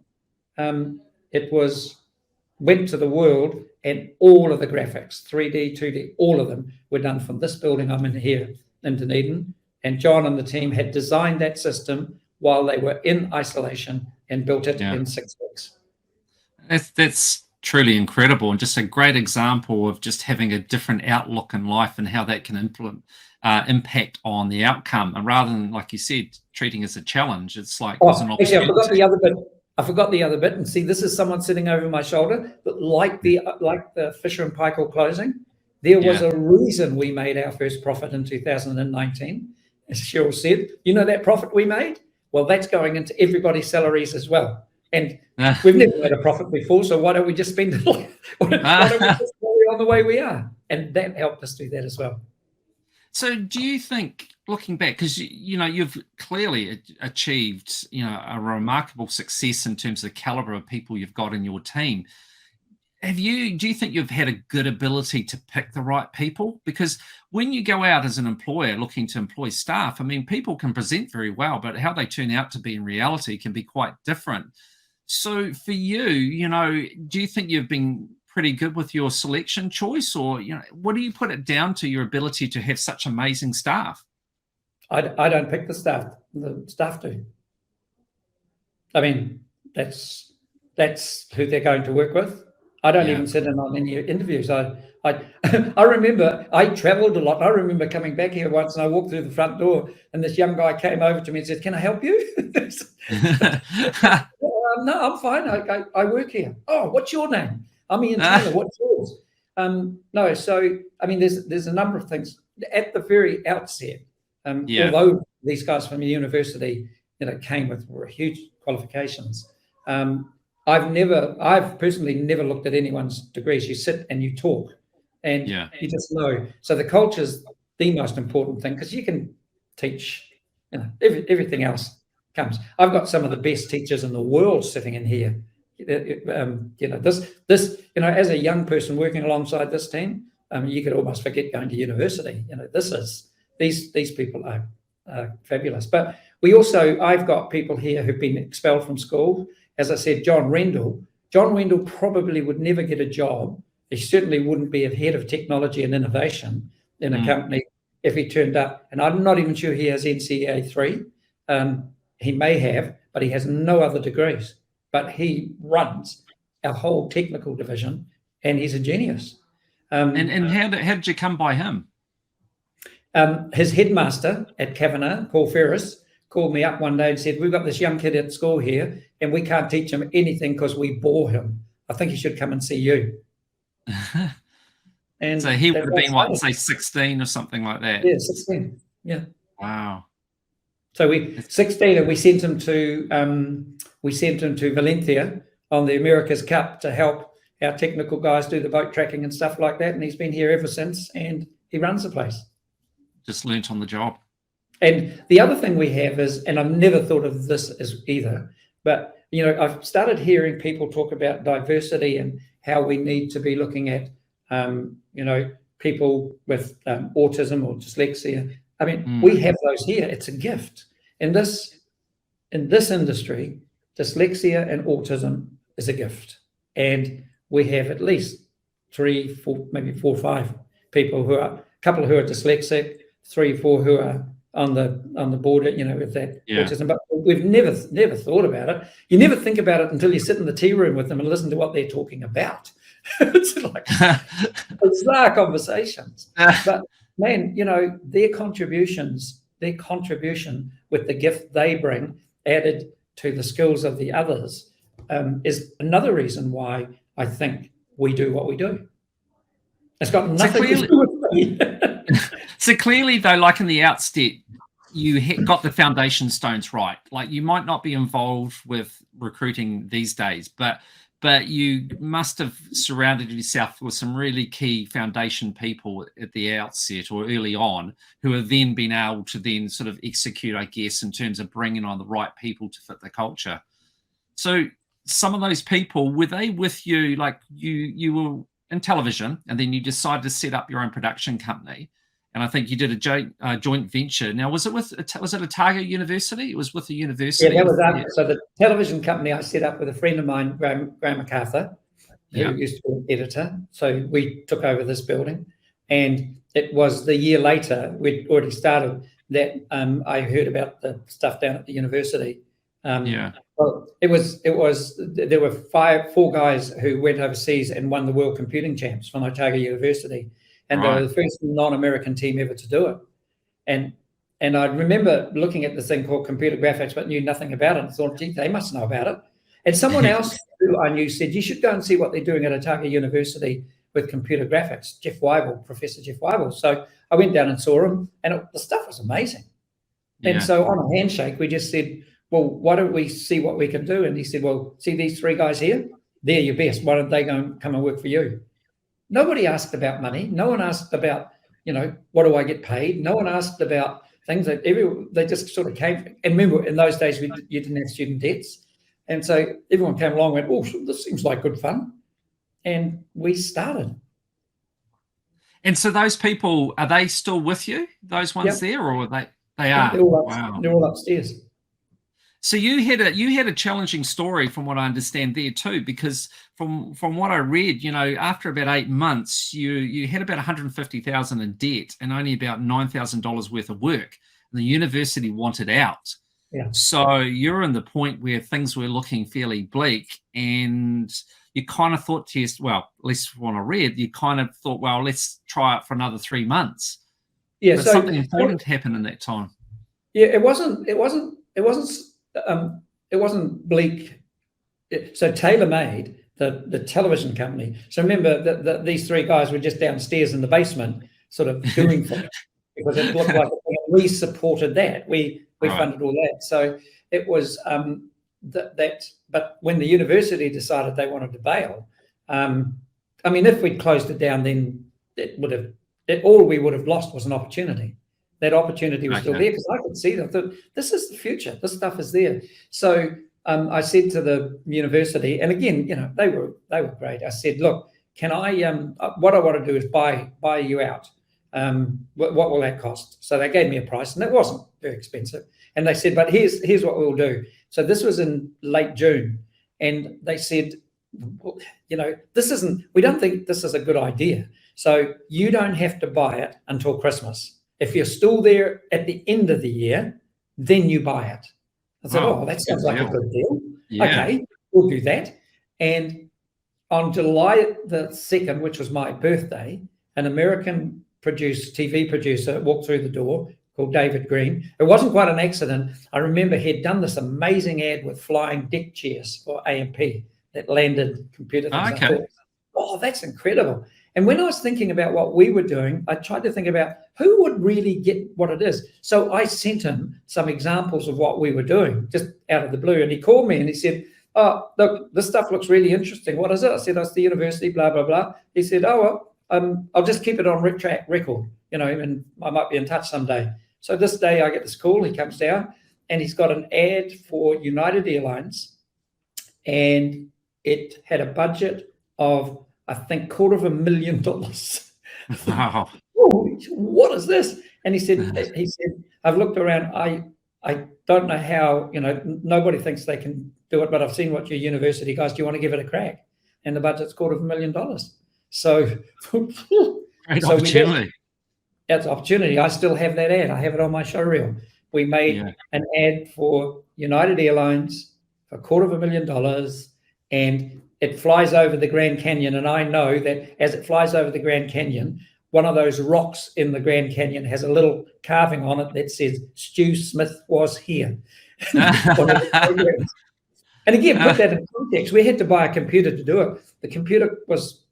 it went to the world, and all of the graphics, 3D, 2D, all of them were done from this building I'm in here in Dunedin. And John and the team had designed that system while they were in isolation and built it in 6 weeks. That's truly incredible, and just a great example of just having a different outlook in life and how that can impact on the outcome. And rather than, like you said, treating it as a challenge, it's like there's an opportunity. Actually, I forgot the other bit. And see, this is someone sitting over my shoulder, but like the Fisher and Paykel closing, there was a reason we made our first profit in 2019. As Cheryl said, you know that profit we made? Well, that's going into everybody's salaries as well. And we've never made a profit before, so why don't we just spend it? Why don't we just carry on the way we are? And that helped us do that as well. So do you think, looking back, because you've clearly achieved a remarkable success in terms of the caliber of people you've got in your team, do you think you've had a good ability to pick the right people? Because when you go out as an employer looking to employ staff, I mean, people can present very well, but how they turn out to be in reality can be quite different. So for you, do you think you've been pretty good with your selection choice, or what do you put it down to, your ability to have such amazing staff? I don't pick the staff. The staff do. I mean, that's who they're going to work with. I don't even sit in on any interviews. I remember I traveled a lot. I remember coming back here once and I walked through the front door and this young guy came over to me and said, "Can I help you?" No, I'm fine. I work here. Oh, what's your name? I'm Ian Taylor. What's yours? No, so I mean, there's a number of things at the very outset. Although these guys from the university, came with huge qualifications. I've personally never looked at anyone's degrees. You sit and you talk, and you just know. So the culture's the most important thing, because you can teach. Everything else comes. I've got some of the best teachers in the world sitting in here. This as a young person working alongside this team, you could almost forget going to university. These people are fabulous. But I've got people here who've been expelled from school. As I said, John Rendell probably would never get a job. He certainly wouldn't be a head of technology and innovation in a company if he turned up. And I'm not even sure he has NCEA 3. He may have, but he has no other degrees. But he runs our whole technical division, and he's a genius. And how did you come by him? His headmaster at Kavanagh, Paul Ferris, called me up one day and said, we've got this young kid at school here, and we can't teach him anything because we bore him. I think he should come and see you. And so he would have been, what, say 16 or something like that? Yeah, 16. Yeah. Wow. So 16, and we sent him to Valencia on the America's Cup to help our technical guys do the boat tracking and stuff like that. And he's been here ever since, and he runs the place. Just learnt on the job. And the other thing we have is, and I've never thought of this as either, but I've started hearing people talk about diversity and how we need to be looking at people with autism or dyslexia. I mean, we have those here. It's a gift. In this industry, dyslexia and autism is a gift. And we have at least 3, 4, maybe 4 or 5 people a couple who are dyslexic, 3, 4 who are on the border, with that autism. But we've never thought about it. You never think about it until you sit in the tea room with them and listen to what they're talking about. It's like bizarre conversations. But man, their contribution with the gift they bring added to the skills of the others is another reason why I think we do what we do. It's got nothing to do with me. So clearly, though, like in the outset, you got the foundation stones right. Like, you might not be involved with recruiting these days, but you must have surrounded yourself with some really key foundation people at the outset or early on, who have then been able to then sort of execute, I guess, in terms of bringing on the right people to fit the culture. So some of those people, were they with you? Like, you were in television, and then you decided to set up your own production company. And I think you did a joint venture. Now, was it Otago University? It was with the university. Yeah, that was so the television company I set up with a friend of mine, Graham MacArthur, who used to be an editor. So we took over this building, and it was the year later, we'd already started, that I heard about the stuff down at the university. Well, there were 4 guys who went overseas and won the World Computing Champs from Otago University. And they were the first non-American team ever to do it. And I remember looking at this thing called computer graphics, but knew nothing about it. And thought, gee, they must know about it. And someone else who I knew said, you should go and see what they're doing at Otago University with computer graphics, Professor Jeff Weibel. So I went down and saw him, and the stuff was amazing. And so on a handshake, we just said, well, why don't we see what we can do? And he said, well, see these 3 guys here? They're your best. Why don't they go and come and work for you? Nobody asked about money. No one asked about, what do I get paid? No one asked about things. They just sort of came. And remember, in those days, you didn't have student debts. And so everyone came along and went, oh, this seems like good fun. And we started. And so those people, are they still with you, those ones there, or are they are? They're all upstairs. So you had a challenging story, from what I understand, there too, because from what I read, after about 8 months, you had about $150,000 in debt and only about $9,000 worth of work, and the university wanted out. Yeah. So you're in the point where things were looking fairly bleak, and you kind of thought to yourself, well, at least from what I read, you kind of thought, well, let's try it for another 3 months. Yeah. But something important happened in that time. Yeah, it wasn't bleak. So TaylorMade, the television company. So remember that these 3 guys were just downstairs in the basement, sort of doing things, because it looked like we supported that. We funded all that. So it was that. But when the university decided they wanted to bail, if we'd closed it down, then all we would have lost was an opportunity. That opportunity was still there, because I could see that this is the future. This stuff is there. So I said to the university, and again, they were great. I said, look, can I? What I want to do is buy you out. What will that cost? So they gave me a price, and it wasn't very expensive. And they said, but here's what we'll do. So this was in late June, and they said, well, we don't think this is a good idea. So you don't have to buy it until Christmas. If you're still there at the end of the year, then you buy it. I said, that sounds like a good deal. Yeah. Okay, we'll do that. And on July the 2nd, which was my birthday, an American TV producer walked through the door called David Green. It wasn't quite an accident. I remember he'd done this amazing ad with flying deck chairs for AMP that landed computer things. Okay. I thought, that's incredible. And when I was thinking about what we were doing, I tried to think about who would really get what it is. So I sent him some examples of what we were doing just out of the blue. And he called me and he said, look, this stuff looks really interesting. What is it? I said, it's the university, blah, blah, blah. He said, I'll just keep it on record, and I might be in touch someday. So this day I get this call, he comes down and he's got an ad for United Airlines, and it had a budget of, I think, $250,000. Wow. What is this? And he said, I've looked around. I don't know how, nobody thinks they can do it, but I've seen what your university guys, do you want to give it a crack? And the budget's $250,000. So, Great opportunity. That's opportunity. I still have that ad. I have it on my showreel. We made an ad for United Airlines for $250,000, and it flies over the Grand Canyon. And I know that as it flies over the Grand Canyon, one of those rocks in the Grand Canyon has a little carving on it that says Stu Smith was here. And again, put that in context. We had to buy a computer to do it. The computer was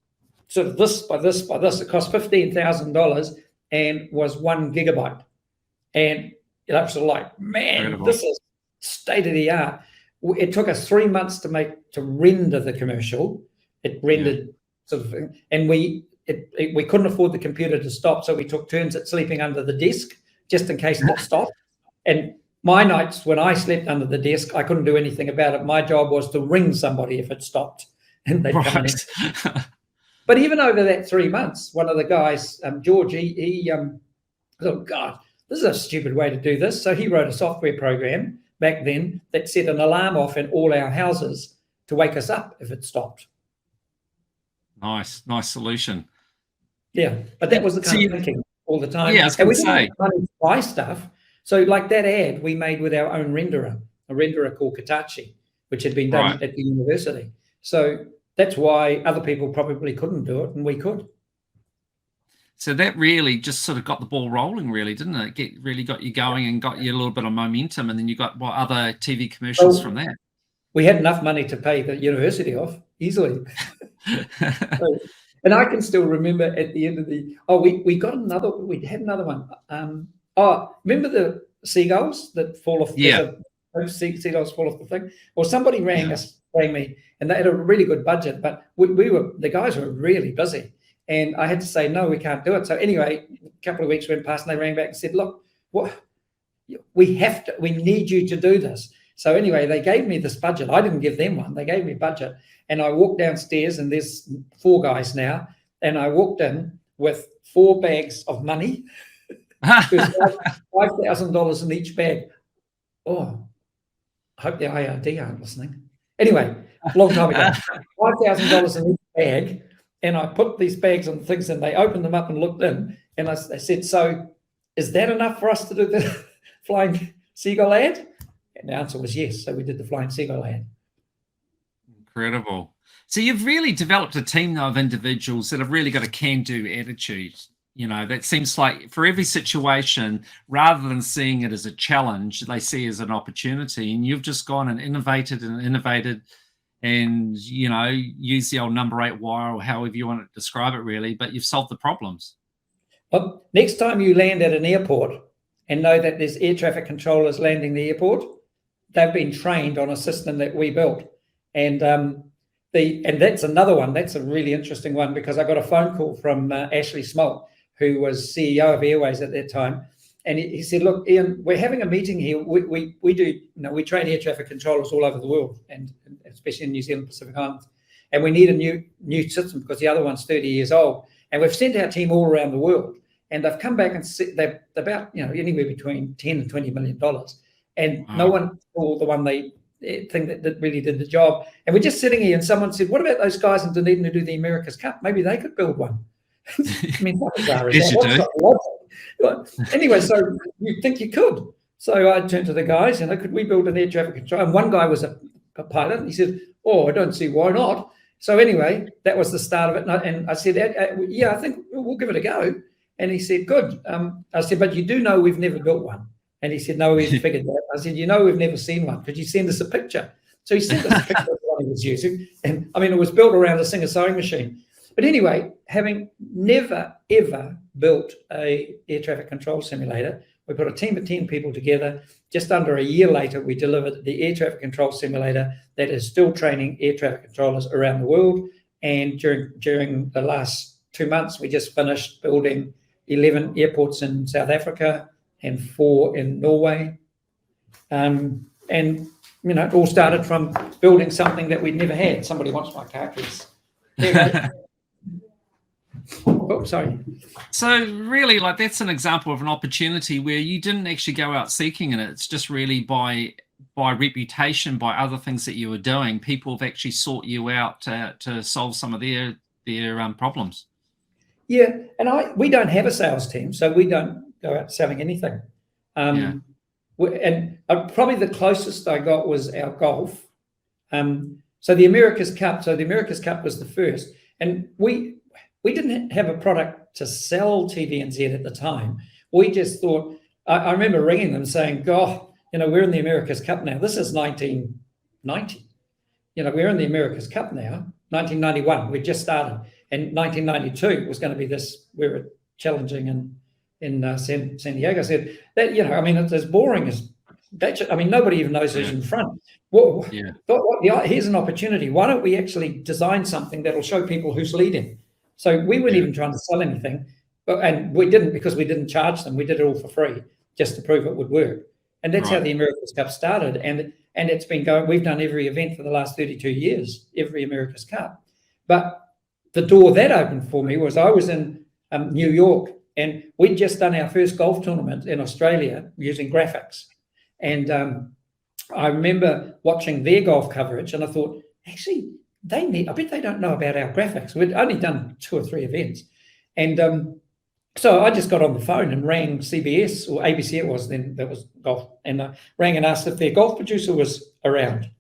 sort of this by this by this. It cost $15,000 and was 1 gigabyte. And it was sort of like, man, incredible. This is state of the art. It took us 3 months to render the commercial. It rendered sort of, and we couldn't afford the computer to stop, so we took turns at sleeping under the desk just in case it stopped. And my nights when I slept under the desk, I couldn't do anything about it. My job was to ring somebody if it stopped, and they'd come in. But even over that 3 months, one of the guys, George, he thought, God, this is a stupid way to do this. So he wrote a software program back then that set an alarm off in all our houses to wake us up if it stopped. Nice solution. Yeah, but that was the kind of thinking all the time. Yeah, I was going to say. Didn't have money to buy stuff. So like that ad we made with our own renderer, a renderer called Katachi, which had been done at the university. So that's why other people probably couldn't do it and we could. So that really just sort of got the ball rolling, really, didn't it? Really got you going and got you a little bit of momentum, and then you got other TV commercials from that. We had enough money to pay the university off easily. And I can still remember at the end of we had another one. Remember the seagulls that fall off? Seagulls fall off the thing. Well, somebody rang me, and they had a really good budget, but the guys were really busy. And I had to say, no, we can't do it. So anyway, a couple of weeks went past and they rang back and said, look, we need you to do this. So anyway, they gave me this budget. I didn't give them one. They gave me a budget. And I walked downstairs and there's 4 guys now. And I walked in with 4 bags of money. There's $5,000 in each bag. Oh, I hope the IRD aren't listening. Anyway, a long time ago, $5,000 in each bag. And I put these bags and things and they opened them up and looked in. And I said, so is that enough for us to do the flying seagull ad? And the answer was yes. So we did the flying seagull ad. Incredible. So you've really developed a team of individuals that have really got a can-do attitude. That seems like for every situation, rather than seeing it as a challenge, they see it as an opportunity. And you've just gone and innovated and, use the old number 8 wire or however you want to describe it, really, but you've solved the problems. Well, next time you land at an airport and know that there's air traffic controllers landing the airport, they've been trained on a system that we built. And that's another one. That's a really interesting one because I got a phone call from Ashley Smolt, who was CEO of Airways at that time. And he said, look, Ian, we're having a meeting here. We do, we train air traffic controllers all over the world, and especially in New Zealand, Pacific Islands. And we need a new system because the other one's 30 years old. And we've sent our team all around the world. and they've come back and said they're about anywhere between $10 and $20 million, and Wow. no one saw the one they think that really did the job. And we're just sitting here, and someone said, "What about those guys in Dunedin who do the America's Cup? Maybe they could build one." I mean, what bizarre is Yes, that? you do. What's not anyway, so you think you could. So I turned to the guys, could we build an air traffic control? And one guy was a pilot, and he said, "Oh, I don't see why not." So anyway, that was the start of it. And I said, "Yeah, I think we'll give it a go." And he said, "Good." I said, "But you do know we've never built one." And he said, "No, we've figured that." I said, "We've never seen one. Could you send us a picture?" So he sent us a picture of what he was using. And I mean, it was built around a Singer sewing machine. But anyway, having never, ever built a air traffic control simulator, we put a team of 10 people together. Just under a year later, we delivered the air traffic control simulator that is still training air traffic controllers around the world. And during the last 2 months, we just finished building 11 airports in South Africa and 4 in Norway. And it all started from building something that we'd never had. Somebody wants my car keys. Oh, sorry. So really, that's an example of an opportunity where you didn't actually go out seeking it. It's just really by reputation, by other things that you were doing, people have actually sought you out to solve some of their problems. Yeah, and we don't have a sales team, so we don't go out selling anything. And probably the closest I got was our golf. So the America's Cup was the first, and we didn't have a product to sell TVNZ at the time. We just thought, I remember ringing them saying, "God, we're in the America's Cup now. This is 1990. We're in the America's Cup now. 1991, we just started. And 1992 was going to be this, we were challenging in San Diego." I said, "That, it's as boring as that. Nobody even knows who's in front. Here's an opportunity. Why don't we actually design something that'll show people who's leading?" So we weren't even trying to sell anything, and we didn't, because we didn't charge them. We did it all for free just to prove it would work. And that's how the America's Cup started. And it's been going. We've done every event for the last 32 years, every America's Cup. But the door that opened for me was I was in New York, and we'd just done our first golf tournament in Australia using graphics. And I remember watching their golf coverage, and I thought, actually, I bet they don't know about our graphics. We'd only done 2 or 3 events. And so I just got on the phone and rang CBS, or ABC it was then, that was golf, and rang and asked if their golf producer was around.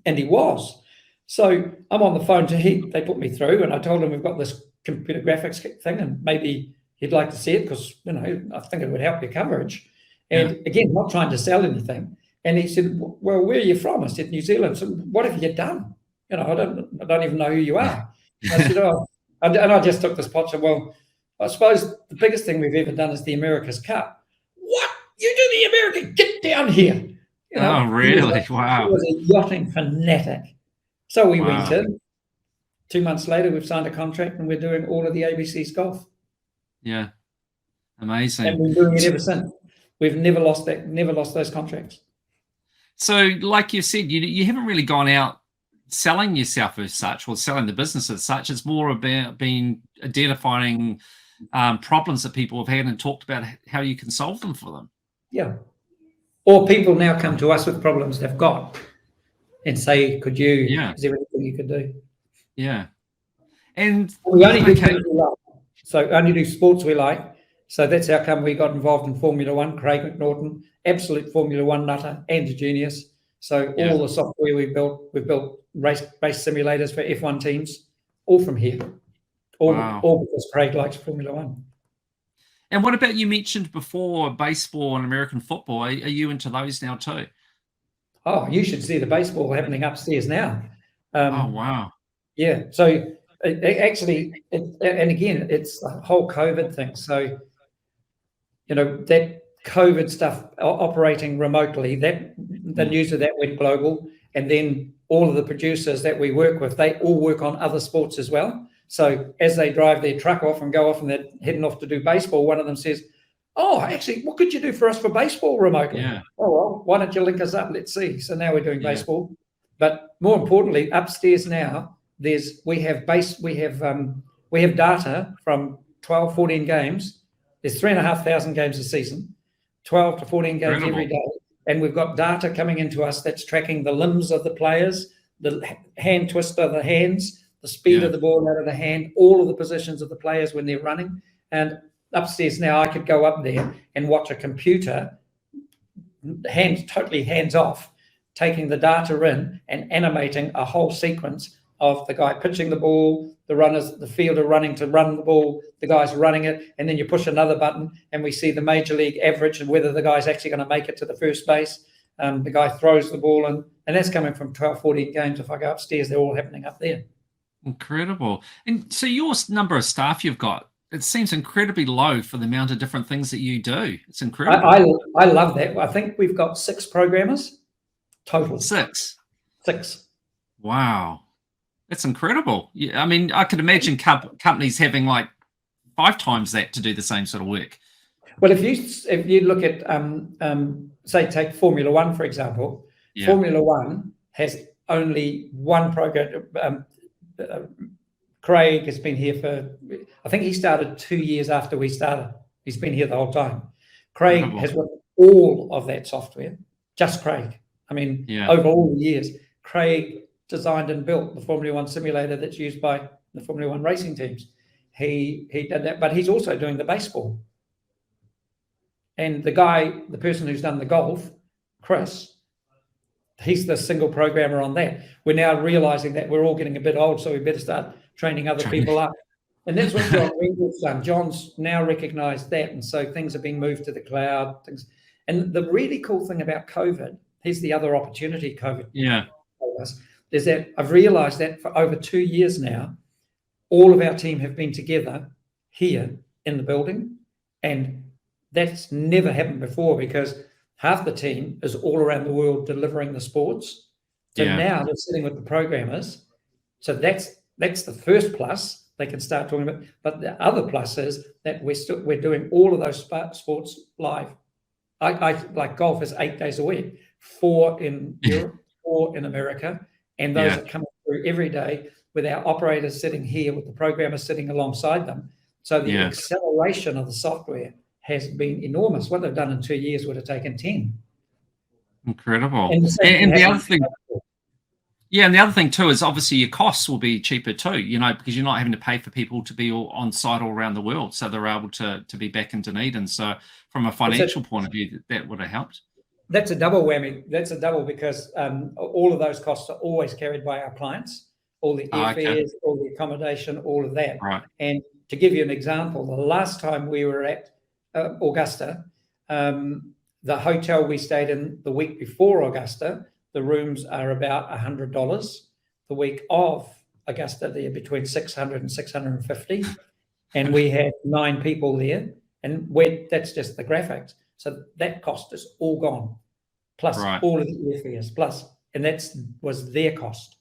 And he was. So I'm on the phone they put me through, and I told him, "We've got this computer graphics thing, and maybe he'd like to see it, because, I think it would help your coverage." And again, not trying to sell anything. And he said, "Well, where are you from?" I said, "New Zealand." "So what have you done? I don't even know who you are." I said, "Oh," and I just took this pot. Well, I suppose the biggest thing we've ever done is the America's Cup. "What? You do the American? Get down here." Oh, really? Wow. He was a yachting fanatic. So we went in. 2 months later, we've signed a contract, and we're doing all of the ABC's golf. Yeah. Amazing. And we've been doing it ever since. We've never lost those contracts. So like you said, you haven't really gone out selling yourself as such, or selling the business as such. It's more about identifying problems that people have had and talked about how you can solve them for them. Yeah. Or people now come to us with problems they've got and say, is there anything you could do? Yeah. And we only do things we like. So only do sports we like. So that's how come we got involved in Formula One. Craig McNaughton, absolute Formula One nutter and a genius. So all the software we've built race simulators for F1 teams, all from here. All because Craig likes Formula One. And what about, you mentioned before baseball and American football? Are you into those now too? Oh, you should see the baseball happening upstairs now. Oh, wow. Yeah. So and again, it's the whole COVID thing. So, that COVID stuff operating remotely, the news of that went global. And then all of the producers that we work with, they all work on other sports as well. So as they drive their truck off and go off and they're heading off to do baseball, one of them says, "Oh, actually, what could you do for us for baseball remotely?" Yeah. "Oh, well, why don't you link us up? Let's see." So now we're doing baseball. But more importantly, upstairs now, we have data from 12, 14 games. There's 3,500 games a season, 12 to 14 games every day. And we've got data coming into us that's tracking the limbs of the players, the hand twist of the hands, the speed of the ball out of the hand, all of the positions of the players when they're running. And upstairs now, I could go up there and watch a computer, totally hands off, taking the data in and animating a whole sequence of the guy pitching the ball, the runners, the fielder running to run the ball, the guy's running it, and then you push another button and we see the major league average and whether the guy's actually going to make it to the first base. The guy throws the ball in, and that's coming from 12, 14 games. If I go upstairs, they're all happening up there. Incredible. And so your number of staff you've got, it seems incredibly low for the amount of different things that you do. It's incredible. I love that. I think we've got 6 programmers total. 6? 6. Wow. That's incredible. Yeah, I mean, I could imagine companies having like 5 times that to do the same sort of work. Well, if you look at say take Formula One for example, Formula One has only one program. Craig has been here for, I think he started 2 years after we started. He's been here the whole time. Craig has got all of that software. Just Craig. I mean, over all the years, Craig designed and built the Formula One simulator that's used by the Formula One racing teams. He did that, but he's also doing the baseball. And the person who's done the golf, Chris, he's the single programmer on that. We're now realizing that we're all getting a bit old, so we better start training other people up. And that's what John Ringle's done. John's now recognized that, and so things are being moved to the cloud. And the really cool thing about COVID, here's the other opportunity COVID told us, is that I've realized that for over 2 years now, all of our team have been together here in the building, and that's never happened before because half the team is all around the world delivering the sports. So now they're sitting with the programmers. So that's the first plus they can start talking about. But the other plus is that we're doing all of those sports live. I like golf is 8 days a week, 4 in Europe, 4 in America. And those are coming through every day with our operators sitting here, with the programmers sitting alongside them. So the acceleration of the software has been enormous. What they've done in 2 years would have taken 10. Incredible. And the other thing, and the other thing too is obviously your costs will be cheaper too, because you're not having to pay for people to be all on site all around the world. So they're able to be back in Dunedin. So from a financial point of view, that would have helped. That's a double whammy. That's a double because all of those costs are always carried by our clients, all the airfares, all the accommodation, all of that. Right. And to give you an example, the last time we were at Augusta, the hotel we stayed in the week before Augusta, the rooms are about $100. The week of Augusta, they're between $600 and $650. And we had 9 people there. And that's just the graphics. So that cost is all gone, plus all of the airfares, and that was their cost.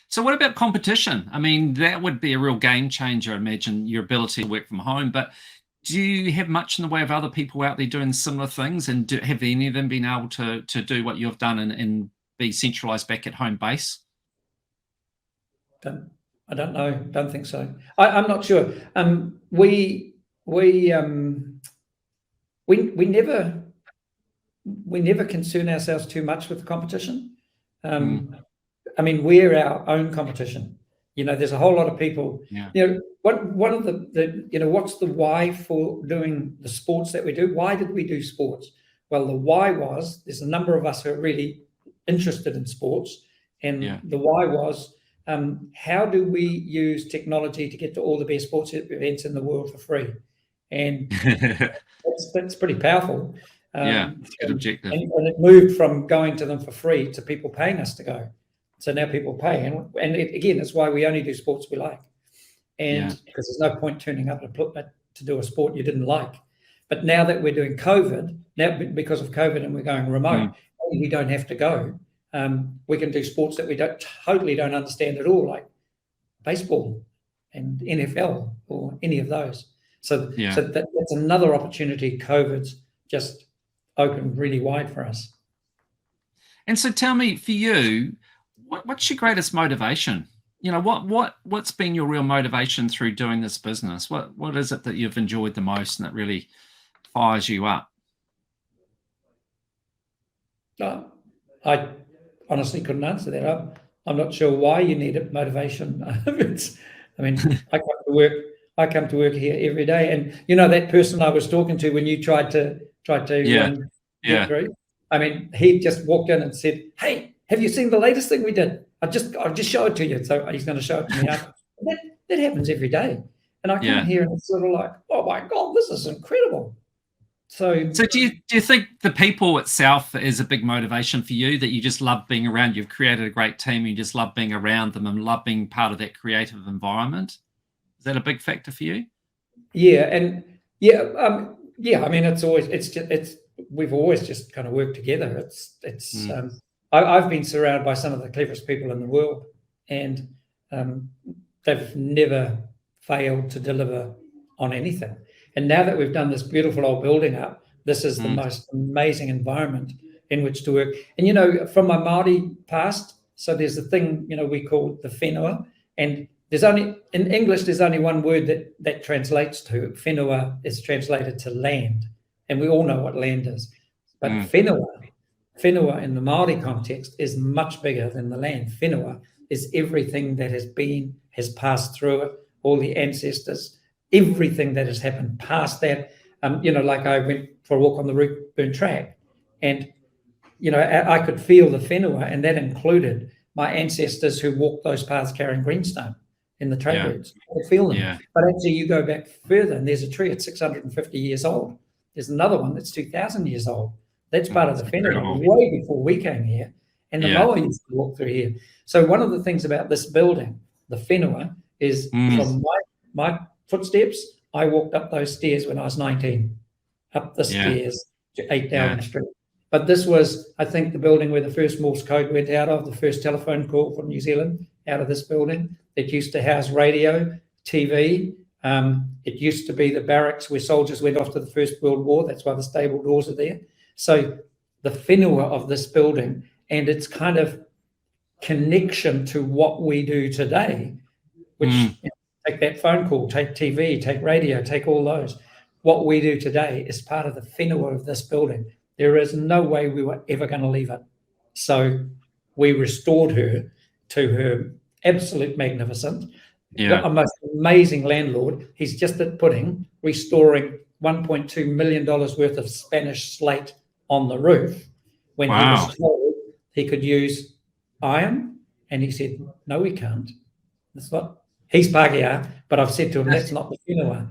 So what about competition? I mean, that would be a real game changer, I imagine, your ability to work from home. But do you have much in the way of other people out there doing similar things? And have any of them been able to do what you've done and be centralized back at home base? I don't know. Don't think so. I'm not sure. We never concern ourselves too much with competition. I mean, we're our own competition. There's a whole lot of people. One of the what's the why for doing the sports that we do? Why did we do sports? Well, the why was there's a number of us who are really interested in sports, and the why was how do we use technology to get to all the best sports events in the world for free? And that's pretty powerful. It's a good objective. And it moved from going to them for free to people paying us to go. So now people pay. And again, that's why we only do sports we like. And because there's no point turning up to do a sport you didn't like. But now that we're doing COVID, now because of COVID and we're going remote, we don't have to go. We can do sports that we totally don't understand at all, like baseball and NFL or any of those. So that's another opportunity COVID's just opened really wide for us. And so tell me, for you, what's your greatest motivation what's been your real motivation through doing this business? What is it that you've enjoyed the most and that really fires you up? I honestly couldn't answer that. I'm not sure why you need a motivation. I come to work here every day, and that person I was talking to when you tried to get through. He just walked in and said, "Hey, have you seen the latest thing we did? I'll just show it to you." So he's going to show it to me after. That happens every day, and I come here and it's sort of like, "Oh my God, this is incredible." So do you think the people itself is a big motivation for you, that you just love being around? You've created a great team, you just love being around them and love being part of that creative environment? Is that a big factor for you? We've always just kind of worked together. I've been surrounded by some of the cleverest people in the world, and they've never failed to deliver on anything. And now that we've done this beautiful old building up, this is the most amazing environment in which to work. And from my Māori past, so there's a thing we call the whenua, and in English there's only one word that translates to whenua. Is translated to land, and we all know what land is. But whenua in the Māori context is much bigger than the land. Whenua is everything that has passed through it, all the ancestors, everything that has happened past that. Like I went for a walk on the Rootburn track, and I could feel the whenua, and that included my ancestors who walked those paths carrying greenstone in the trade routes. I could feel them. Yeah. But actually, you go back further, and there's a tree that's 650 years old. There's another one that's 2,000 years old. That's part of the whenua, way before we came here. And the moa used to walk through here. So one of the things about this building, the whenua, is from my footsteps, I walked up those stairs when I was 19, up the stairs to 8 Dowling Street. But this was, I think, the building where the first Morse code went out of, the first telephone call from New Zealand out of this building. It used to house radio, TV. It used to be the barracks where soldiers went off to the First World War. That's why the stable doors are there. So the whenua of this building and its kind of connection to what we do today, which take that phone call, take TV, take radio, take all those. What we do today is part of the whenua of this building. There is no way we were ever going to leave it. So we restored her to her absolute magnificence. A most amazing landlord. He's just at pudding, restoring $1.2 million worth of Spanish slate on the roof when he was told he could use iron. And he said, "No, we can't. That's not." He's Pākehā, but I've said to him, that's not the whenua.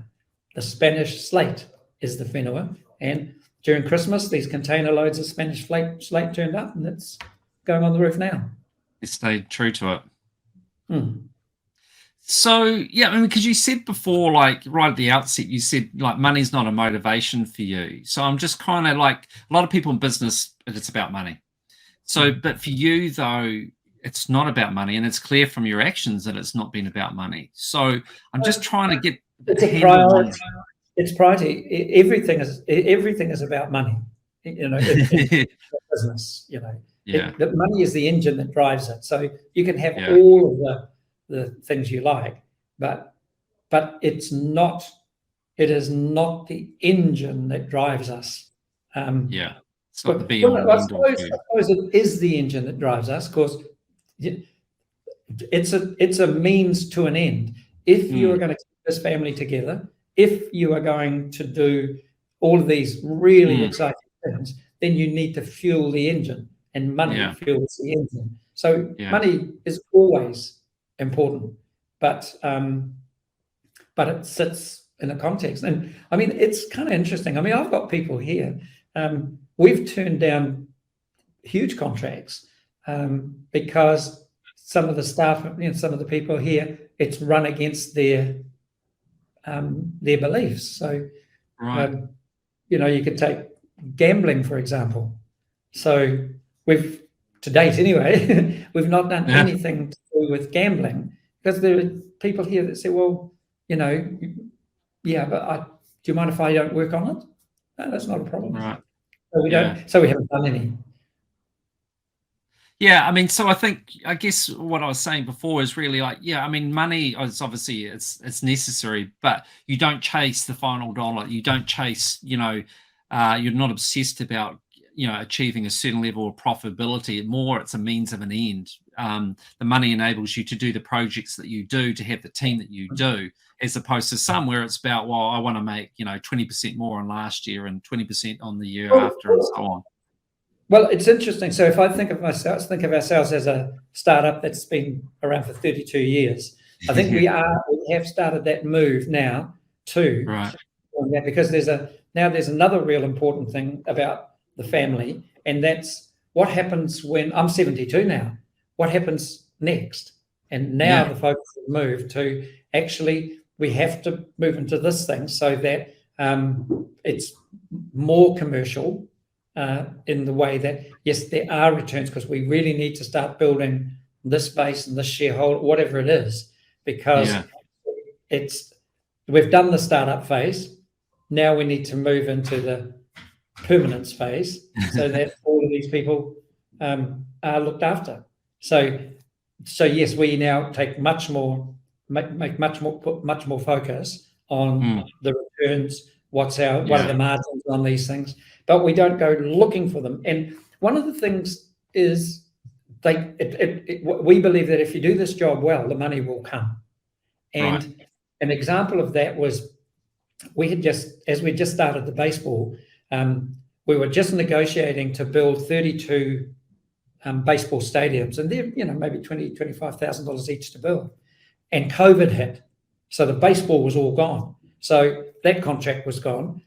The Spanish slate is the whenua. And during Christmas, these container loads of Spanish slate turned up, and it's going on the roof now. You stayed true to it. So, because you said before, like right at the outset, you said like money's not a motivation for you. So I'm just kind of like, a lot of people in business, it's about money. So, but for you though, it's not about money, and it's clear from your actions that it's not been about money. So I'm just trying to get it's a priority. It's priority. Everything is about money. Business. The money is the engine that drives it. So you can have all of the things you like, but it is not the engine that drives us. It's not the be all. I suppose it is the engine that drives us, because it's a means to an end. If you are going to keep this family together, if you are going to do all of these really exciting things, then you need to fuel the engine, and money fuels the engine. So money is always important, but it sits in a context. And I mean, it's kind of interesting. I mean, I've got people here. We've turned down huge contracts because some of the staff, some of the people here, it's run against their beliefs. So, you could take gambling, for example. So we've, to date anyway, we've not done anything to do with gambling, because there are people here that say, well, but do you mind if I don't work on it? No, that's not a problem. Right. So we don't. So we haven't done any. Yeah, I mean, so I guess what I was saying before is really like, yeah, I mean, money is obviously it's necessary, but you don't chase the final dollar. You don't chase, you're not obsessed about, achieving a certain level of profitability. More, it's a means of an end. The money enables you to do the projects that you do, to have the team that you do, as opposed to some where it's about, well, I want to make, 20% more on last year and 20% on the year after, and so on. Well, it's interesting. So if I think of ourselves as a startup that's been around for 32 years, I think we have started that move now too. Right. Because there's another real important thing about the family, and that's what happens when I'm 72 now. What happens next? And now the focus has moved to actually we have to move into this thing so that it's more commercial. In the way that, yes, there are returns, because we really need to start building this base and this shareholder, whatever it is, because we've done the startup phase. Now we need to move into the permanence phase so that all of these people are looked after. So yes, we now take put much more focus on the returns. What are the margins on these things? But we don't go looking for them. And one of the things is we believe that if you do this job well, the money will come. And an example of that was as we just started the baseball, we were just negotiating to build 32 baseball stadiums, and they're maybe $20,000, $25,000 each to build. And COVID hit, so the baseball was all gone. So that contract was gone.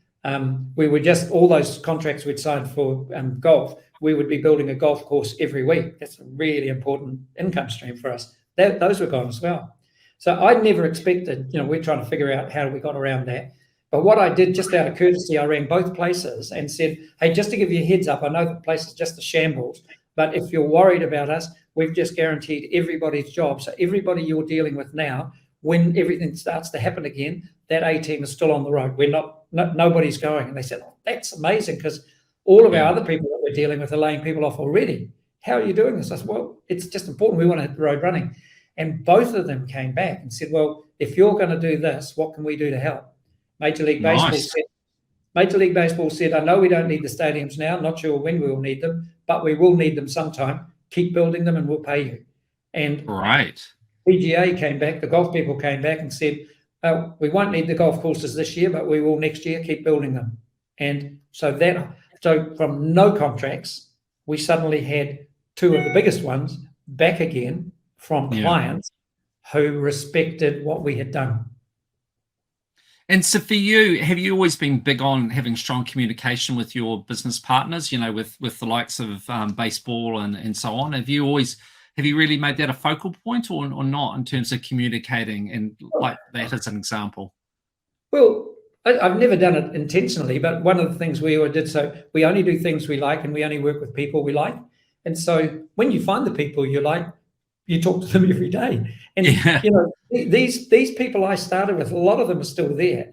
We were just, all those contracts we'd signed for golf, we would be building a golf course every week. That's a really important income stream for us. Those were gone as well. So I never expected, we're trying to figure out how we got around that. But what I did, just out of courtesy, I rang both places and said, hey, just to give you a heads up, I know the place is just a shambles, but if you're worried about us, we've just guaranteed everybody's job. So everybody you're dealing with now, when everything starts to happen again, that A team is still on the road. Nobody's going. And they said, oh, that's amazing, because all of our other people that we're dealing with are laying people off already. How are you doing this? I said, well, it's just important. We want to hit the road running. And both of them came back and said, well, if you're going to do this, what can we do to help? Major League Baseball said, I know we don't need the stadiums now. Not sure when we will need them, but we will need them sometime. Keep building them and we'll pay you. And PGA came back, the golf people came back and said, we won't need the golf courses this year, but we will next year. Keep building them. And so from no contracts, we suddenly had two of the biggest ones back again from clients who respected what we had done. And so for you, have you always been big on having strong communication with your business partners, with the likes of baseball and so on? Have you really made that a focal point or not, in terms of communicating and like that as an example? Well, I've never done it intentionally, but one of the things we always did, so we only do things we like and we only work with people we like. And so when you find the people you like, you talk to them every day. And, these people I started with, a lot of them are still there,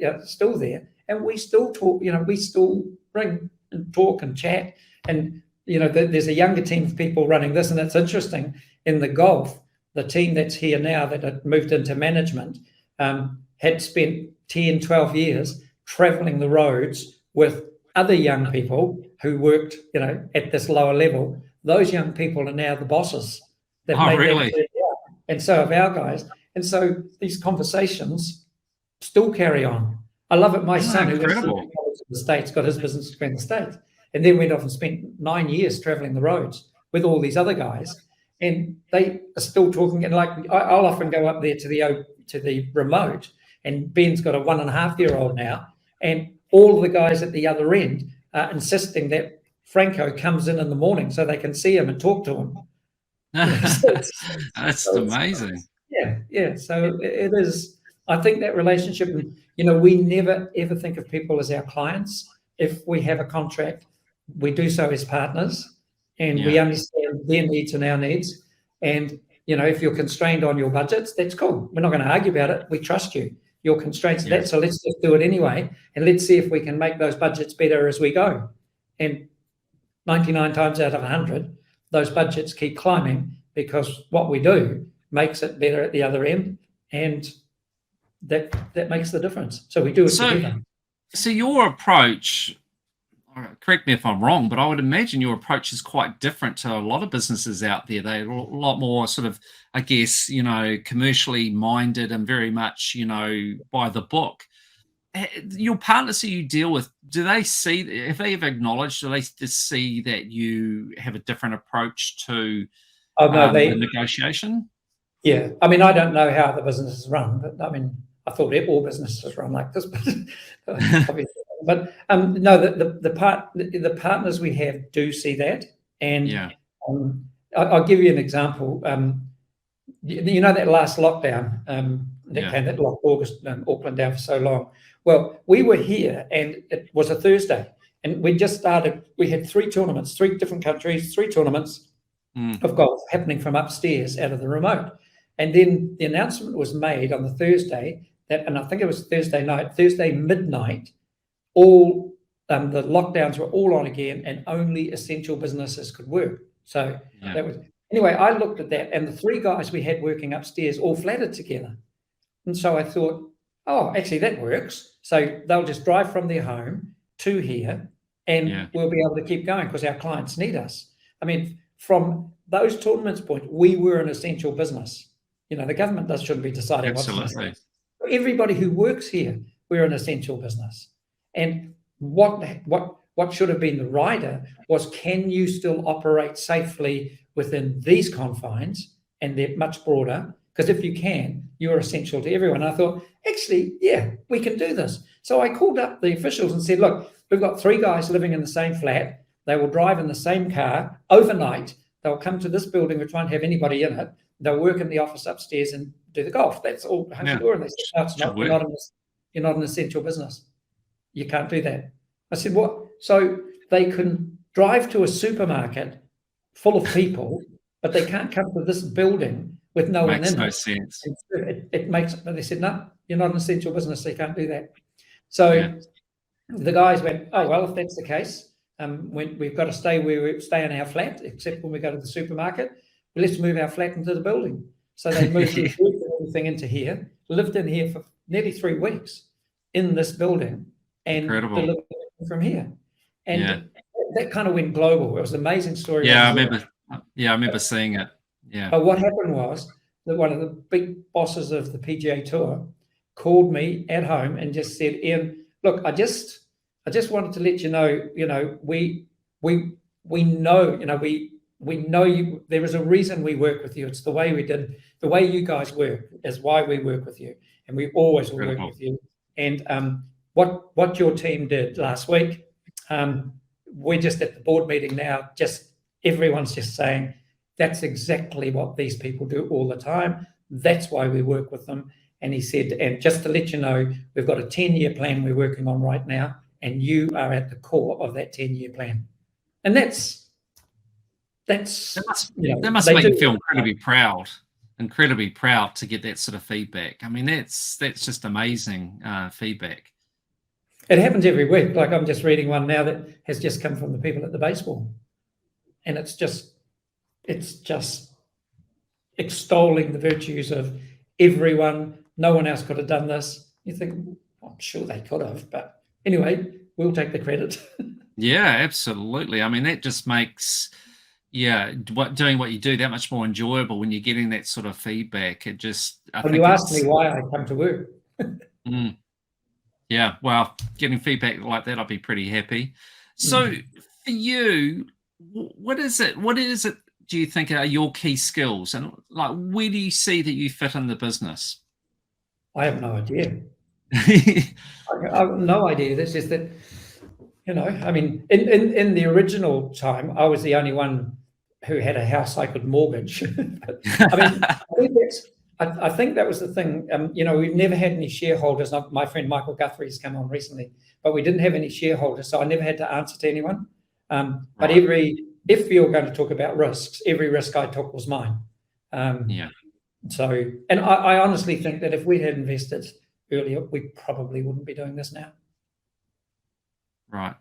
and we still talk, we still ring and talk and chat. And, there's a younger team of people running this, and it's interesting. In the golf, the team that's here now that had moved into management had spent 10, 12 years traveling the roads with other young people who worked, at this lower level. Those young people are now the bosses. Really? And so have our guys. And so these conversations still carry on. I love it. My son, who lives in the States, got his business degree in the States, and then went off and spent 9 years traveling the roads with all these other guys. And they are still talking. And like, I'll often go up there to the remote, and Ben's got a 1.5-year-old now, and all of the guys at the other end are insisting that Franco comes in the morning so they can see him and talk to him. That's amazing. Yeah. So it is. I think that relationship, we never ever think of people as our clients. If we have a contract, we do so as partners, and we understand their needs and our needs. And if you're constrained on your budgets, that's cool. We're not going to argue about it. We trust you. Your constraints are that, so let's just do it anyway, and let's see if we can make those budgets better as we go. And 99 times out of 100, those budgets keep climbing because what we do makes it better at the other end, and that makes the difference. So we do it together. So your approach, correct me if I'm wrong, but I would imagine your approach is quite different to a lot of businesses out there. They're a lot more sort of, I guess, commercially minded and very much, by the book. Your partners that you deal with, do they see, if they have acknowledged, do they just see that you have a different approach to the negotiation? Yeah, I mean, I don't know how the business is run, but I mean, I thought all businesses run like this, but obviously. But no, the partners we have do see that, and I'll give you an example. That last lockdown that locked August and Auckland down for so long. Well, we were here, and it was a Thursday, and we just started. We had 3 tournaments, 3 different countries, 3 tournaments of golf happening from upstairs out of the remote. And then the announcement was made on the Thursday and I think it was Thursday midnight, all the lockdowns were all on again, and only essential businesses could work. So that was, anyway, I looked at that, and the 3 guys we had working upstairs all flatted together. And so I thought, oh, actually that works. So they'll just drive from their home to here, and we'll be able to keep going because our clients need us. I mean, from those tournaments point, we were an essential business. The government shouldn't be deciding Absolutely. Everybody who works here, we're an essential business. And what should have been the rider was, can you still operate safely within these confines? And they're much broader, because if you can, you're essential to everyone. I thought, actually, yeah, we can do this. So I called up the officials and said, look, we've got 3 guys living in the same flat. They will drive in the same car overnight. They'll come to this building. We won't have anybody in it. They'll work in the office upstairs and do the golf. That's all. And they said, no, it's not. You're not an essential business. You can't do that. I said, what? So they can drive to a supermarket full of people, but they can't come to this building with no one in it. Makes no sense. It makes. But they said, no, you're not an essential business. So you can't do that. So the guys went, oh well, if that's the case, when we've got to stay where we stay in our flat, except when we go to the supermarket. Well, let's move our flat into the building. So they moved everything into here, lived in here for nearly 3 weeks in this building, and delivered from here. And that kind of went global. It was an amazing story. Yeah, I remember seeing it. Yeah. But what happened was that one of the big bosses of the PGA Tour called me at home and just said, Ian, look, I just wanted to let you know, we know, we know you. There is a reason we work with you. It's the way we did, the way you guys work is why we work with you, and we always will work with you. And what your team did last week, we're just at the board meeting now. Just everyone's just saying that's exactly what these people do all the time. That's why we work with them. And he said, and just to let you know, we've got a 10-year plan we're working on right now, and you are at the core of that 10-year plan. And that must make you feel incredibly proud to get that sort of feedback. I mean, that's just amazing feedback. It happens every week. Like, I'm just reading one now that has just come from the people at the baseball, and it's just extolling the virtues of everyone. No one else could have done this. You think, well, I'm sure they could have, but anyway, we'll take the credit. Yeah, absolutely. I mean, that just makes doing what you do that much more enjoyable when you're getting that sort of feedback. It just you asked me why I come to work. Yeah, well, getting feedback like that, I'll be pretty happy. So for you, what is it do you think are your key skills, and like, where do you see that you fit in the business? I have no idea. I have no idea. It's just that, I mean, in the original time, I was the only one who had a house I could mortgage. I mean, I think that was the thing. We've never had any shareholders. My friend Michael Guthrie has come on recently, but we didn't have any shareholders, so I never had to answer to anyone. But if you're going to talk about risks, every risk I took was mine. So, and I honestly think that if we had invested earlier, we probably wouldn't be doing this now. Right.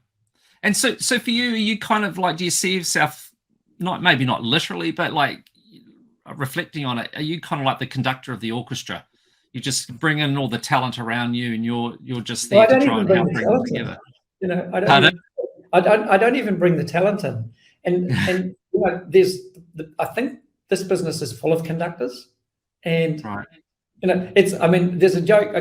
And so for you, are you kind of like, do you see yourself, maybe not literally, but like reflecting on it, are you kind of like the conductor of the orchestra? You just bring in all the talent around you, and you're just there to try and help bring them together. You know, I Pardon? don't even bring the talent in, and you know, I think this business is full of conductors, and Right. you know, I mean, there's a joke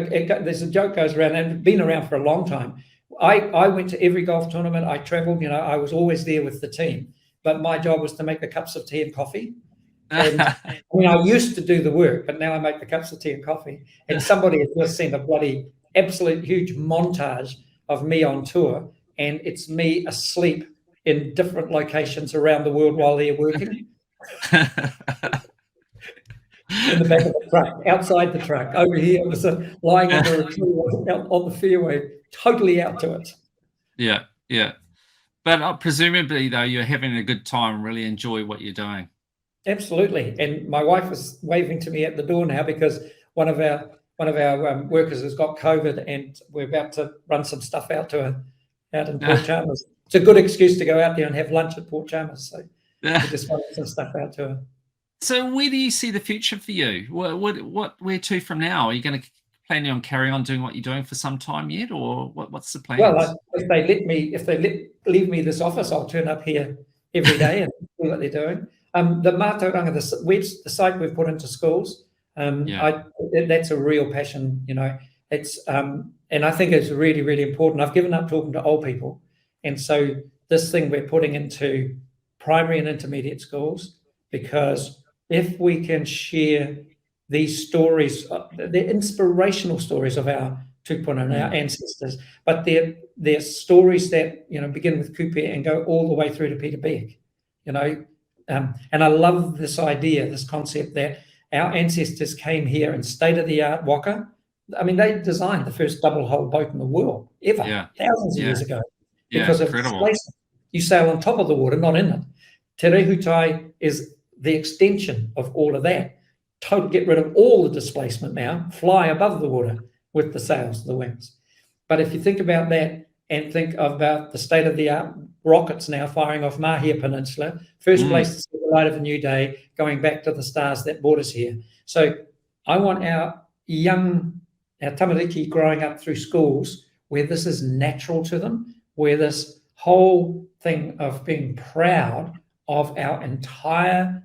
goes around, and been around for a long time. I went to every golf tournament. I traveled, you know, I was always there with the team, but my job was to make the cups of tea and coffee. And I mean, I used to do the work, but now I make the cups of tea and coffee. And somebody has just sent a bloody absolute huge montage of me on tour, and it's me asleep in different locations around the world while they're working. In the back of the truck, outside the truck, over here, was lying under a tree out on the fairway, totally out to it. Yeah, yeah. But presumably, though, you're having a good time and really enjoy what you're doing. Absolutely. And my wife is waving to me at the door now because one of our workers has got COVID, and we're about to run some stuff out to her out in Port Chalmers. It's a good excuse to go out there and have lunch at Port Chalmers. So we just running some stuff out to her. So where do you see the future for you? Where to from now? Are you going to planning on carrying on doing what you're doing for some time yet, or what's the plan? Well, if they leave me this office, I'll turn up here every day and see what they're doing. The Mātauranga, the site we've put into schools, that's a real passion. You know, it's and I think it's really, really important. I've given up talking to old people, and so this thing we're putting into primary and intermediate schools, because if we can share these stories, they're inspirational stories of our tupuna and our ancestors, but they're stories that, you know, begin with Kupe and go all the way through to Peter Beck, you know. And I love this idea, this concept that our ancestors came here in state-of-the-art waka. I mean, they designed the first double-hull boat in the world ever, thousands of years ago, because of displacement. You sail on top of the water, not in it. Te Rehutai is the extension of all of that. Get rid of all the displacement now, fly above the water with the sails, the wings. But if you think about that and think about the state-of-the-art rockets now firing off Mahia Peninsula, first place to see the light of a new day, going back to the stars that brought us here. So I want our tamariki growing up through schools where this is natural to them, where this whole thing of being proud of our entire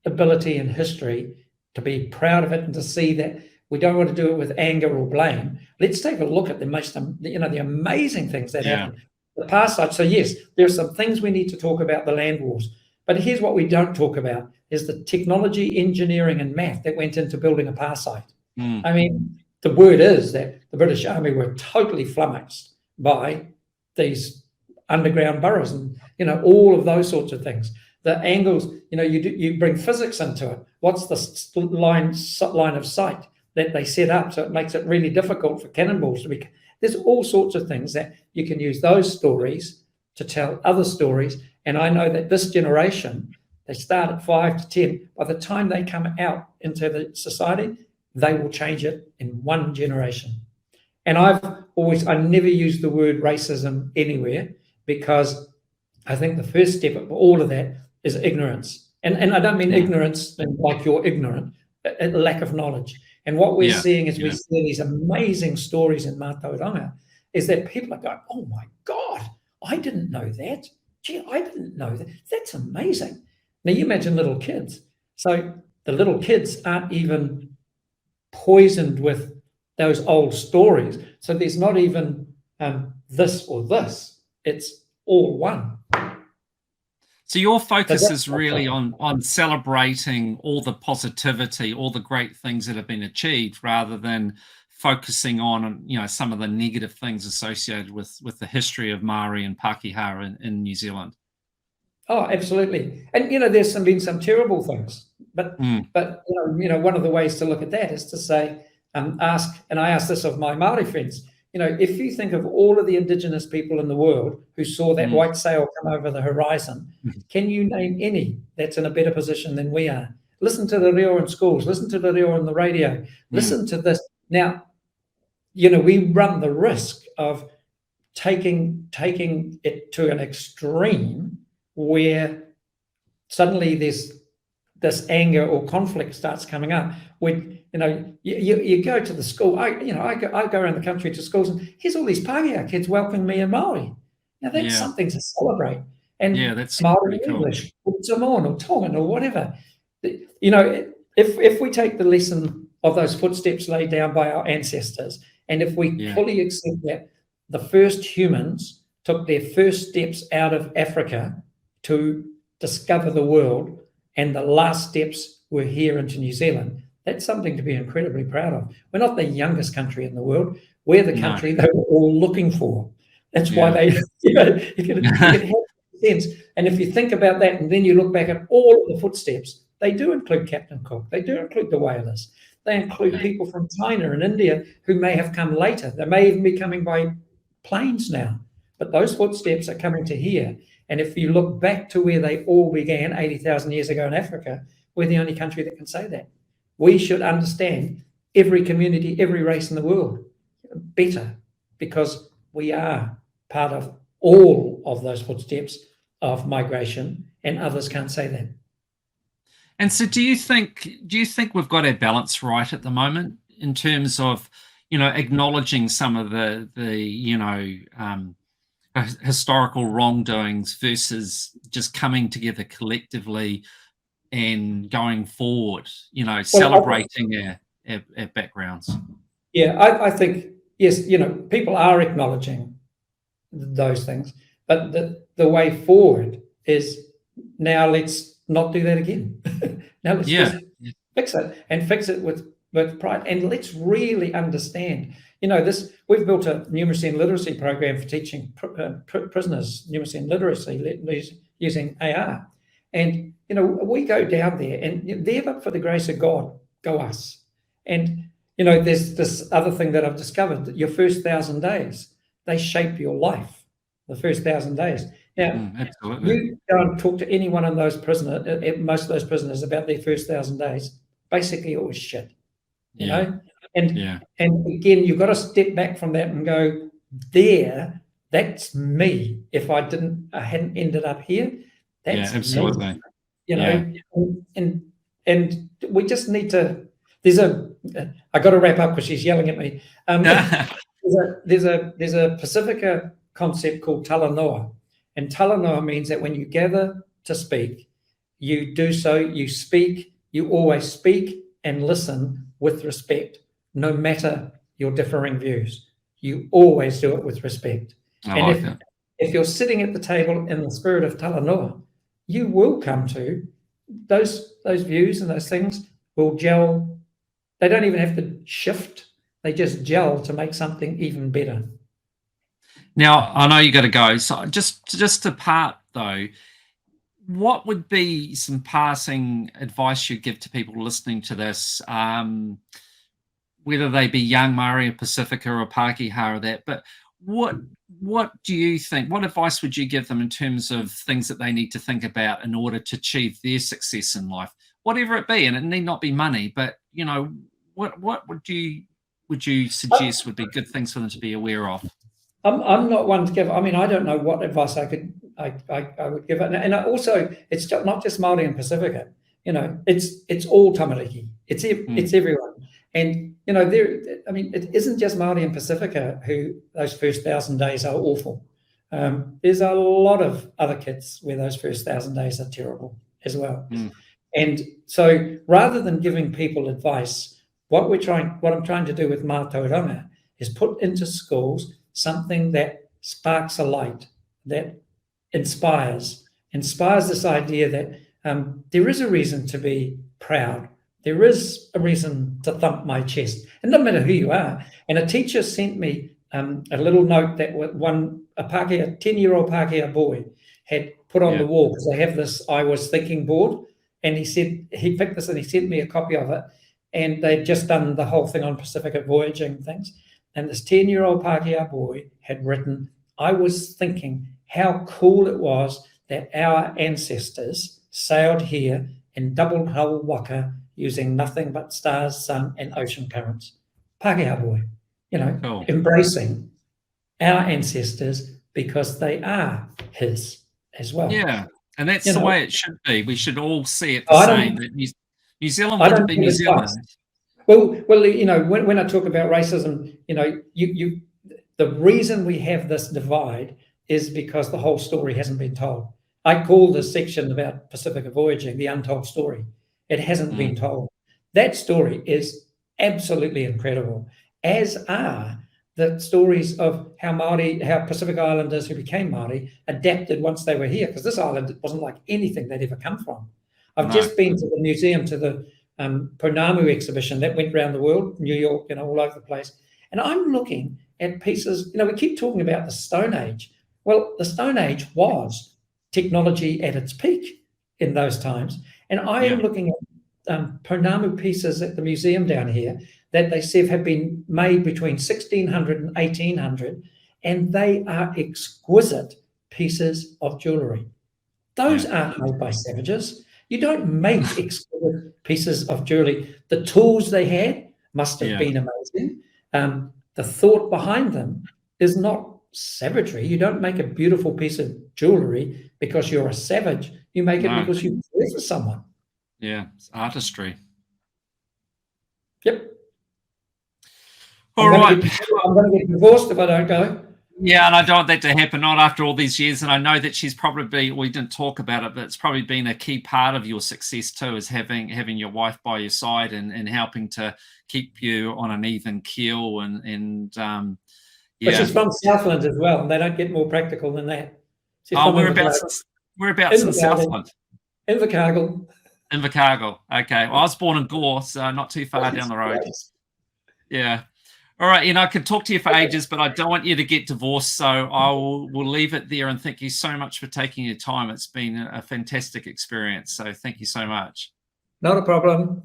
ability and history, to be proud of it and to see that we don't want to do it with anger or blame. Let's take a look at the amazing things that happen. The past side. So yes, there are some things we need to talk about, the land wars. But here's what we don't talk about is the technology, engineering, and math that went into building a power site. I mean, the word is that the British Army were totally flummoxed by these underground burrows and, you know, all of those sorts of things. The angles, you know, you bring physics into it. What's the line of sight that they set up? So it makes it really difficult for cannonballs to be. There's all sorts of things that you can use those stories to tell other stories. And I know that this generation, they start at 5 to 10. By the time they come out into the society, they will change it in one generation. And I never use the word racism anywhere, because I think the first step of all of that is ignorance. And I don't mean ignorance like you're ignorant, a lack of knowledge. And what we're seeing is we see these amazing stories in Mātauranga, is that people are going, oh my God, I didn't know that. Gee, I didn't know that. That's amazing. Now you imagine little kids. So the little kids aren't even poisoned with those old stories. So there's not even this or this. It's all one. So your focus is really on celebrating all the positivity, all the great things that have been achieved, rather than focusing on, you know, some of the negative things associated with the history of Māori and Pākehā in New Zealand. Oh, absolutely. And, you know, there's been some terrible things, but you know, one of the ways to look at that is to say, I ask this of my Māori friends, you know, if you think of all of the Indigenous people in the world who saw that white sail come over the horizon, can you name any that's in a better position than we are? Listen to the reo in schools, listen to the reo on the radio, listen to this. Now, you know, we run the risk of taking it to an extreme where suddenly there's this anger or conflict starts coming up. When you go to the school, I go around the country to schools, and here's all these Pākehā kids welcoming me in Māori. Now that's something to celebrate. And that's Māori pretty cool. English, or Samoan, or Tongan, or whatever. If we take the lesson of those footsteps laid down by our ancestors, and if we fully accept that the first humans took their first steps out of Africa to discover the world, and the last steps were here into New Zealand, that's something to be incredibly proud of. We're not the youngest country in the world. We're the country they were all looking for. That's why they, you can have sense. And if you think about that, and then you look back at all of the footsteps, they do include Captain Cook. They do include the whalers. They include people from China and India who may have come later. They may even be coming by planes now. But those footsteps are coming to here. And if you look back to where they all began 80,000 years ago in Africa, we're the only country that can say that. We should understand every community, every race in the world better, because we are part of all of those footsteps of migration, and others can't say that. And so do you think we've got our balance right at the moment in terms of, acknowledging some of the historical wrongdoings versus just coming together collectively and going forward, celebrating our backgrounds? Yeah, I think, yes, people are acknowledging those things, but the way forward is, now let's not do that again. Now let's just fix it, and fix it with pride, and let's really understand. We've built a numeracy and literacy program for teaching prisoners numeracy and literacy using AR, and we go down there, and there, but for the grace of God, go us. And there's this other thing that I've discovered, that your first 1,000 days, they shape your life. The first 1,000 days. Now, you go and talk to any one of those prisoners, most of those prisoners, about their first 1,000 days. Basically, it was shit. And again, you've got to step back from that and go, that's me. If I hadn't ended up here, that's absolutely. Me. And we just need to. I got to wrap up because she's yelling at me. There's a Pacifica concept called talanoa, and talanoa means that when you gather to speak, you do so. You speak. You always speak and listen with respect, no matter your differing views. You always do it with respect. If you're sitting at the table in the spirit of talanoa, you will come to those views, and those things will gel. They don't even have to shift. They just gel to make something even better. Now, I know you got to go. So just to part, though, what would be some passing advice you'd give to people listening to this, whether they be young Māori or Pacifica or Pākehā or that, but what do you think, what advice would you give them in terms of things that they need to think about in order to achieve their success in life, whatever it be? And it need not be money, but what would you suggest would be good things for them to be aware of? I'm not one to give. I mean, I don't know what advice I would give, and also it's not just Māori and Pacifica. It's all tamariki. It's everyone, and it isn't just Māori and Pacifica who those first 1,000 days are awful. There's a lot of other kids where those first 1,000 days are terrible as well. And so, rather than giving people advice, what I'm trying to do with Mātauranga is put into schools something that sparks a light, that inspires this idea that there is a reason to be proud. There is a reason to thump my chest. It doesn't matter who you are. And a teacher sent me a little note that a 10-year-old Pākehā boy had put on the wall, because they have this I was thinking board. And he said, he picked this and he sent me a copy of it. And they'd just done the whole thing on Pacific voyaging things. And this 10-year-old Pākehā boy had written, I was thinking how cool it was that our ancestors sailed here in double hull waka using nothing but stars, sun, and ocean currents. Pākehā boy, cool. Embracing our ancestors because they are his as well. Yeah, And that's You the know, way it should be. We should all see it the I same. don't, That New Zealand I wouldn't don't be give New advice. Zealand. Well, you know, when I talk about racism, you know, the reason we have this divide is because the whole story hasn't been told. I call this section about Pacifica voyaging the untold story. It hasn't been told. That story is absolutely incredible, as are the stories of how Pacific Islanders who became Māori adapted once they were here, because this island wasn't like anything they'd ever come from. I've just been to the museum, to the Pounamu exhibition that went around the world, New York, you know, all over the place. And I'm looking at pieces, you know, we keep talking about the Stone Age. Well, the Stone Age was technology at its peak in those times. And I am looking at Pounamu pieces at the museum down here that they say have been made between 1600 and 1800, and they are exquisite pieces of jewellery. Those aren't made by savages. You don't make exquisite pieces of jewellery. The tools they had must have been amazing. The thought behind them is not savagery. You don't make a beautiful piece of jewellery because you're a savage. You make it because you care for someone. Yeah, it's artistry. Yep. All right. I'm going to get divorced if I don't go. Yeah, and I don't want that to happen, not after all these years. And I know that she's probably, we didn't talk about it, but it's probably been a key part of your success too, is having your wife by your side and helping to keep you on an even keel. But she's from Southland as well, and they don't get more practical than that. Whereabouts in Southland? Invercargill. Invercargill. Okay. Well, I was born in Gore, so not too far down the road. Yeah. All right, I could talk to you for ages, but I don't want you to get divorced, so we'll leave it there. And thank you so much for taking your time. It's been a fantastic experience. So thank you so much. Not a problem.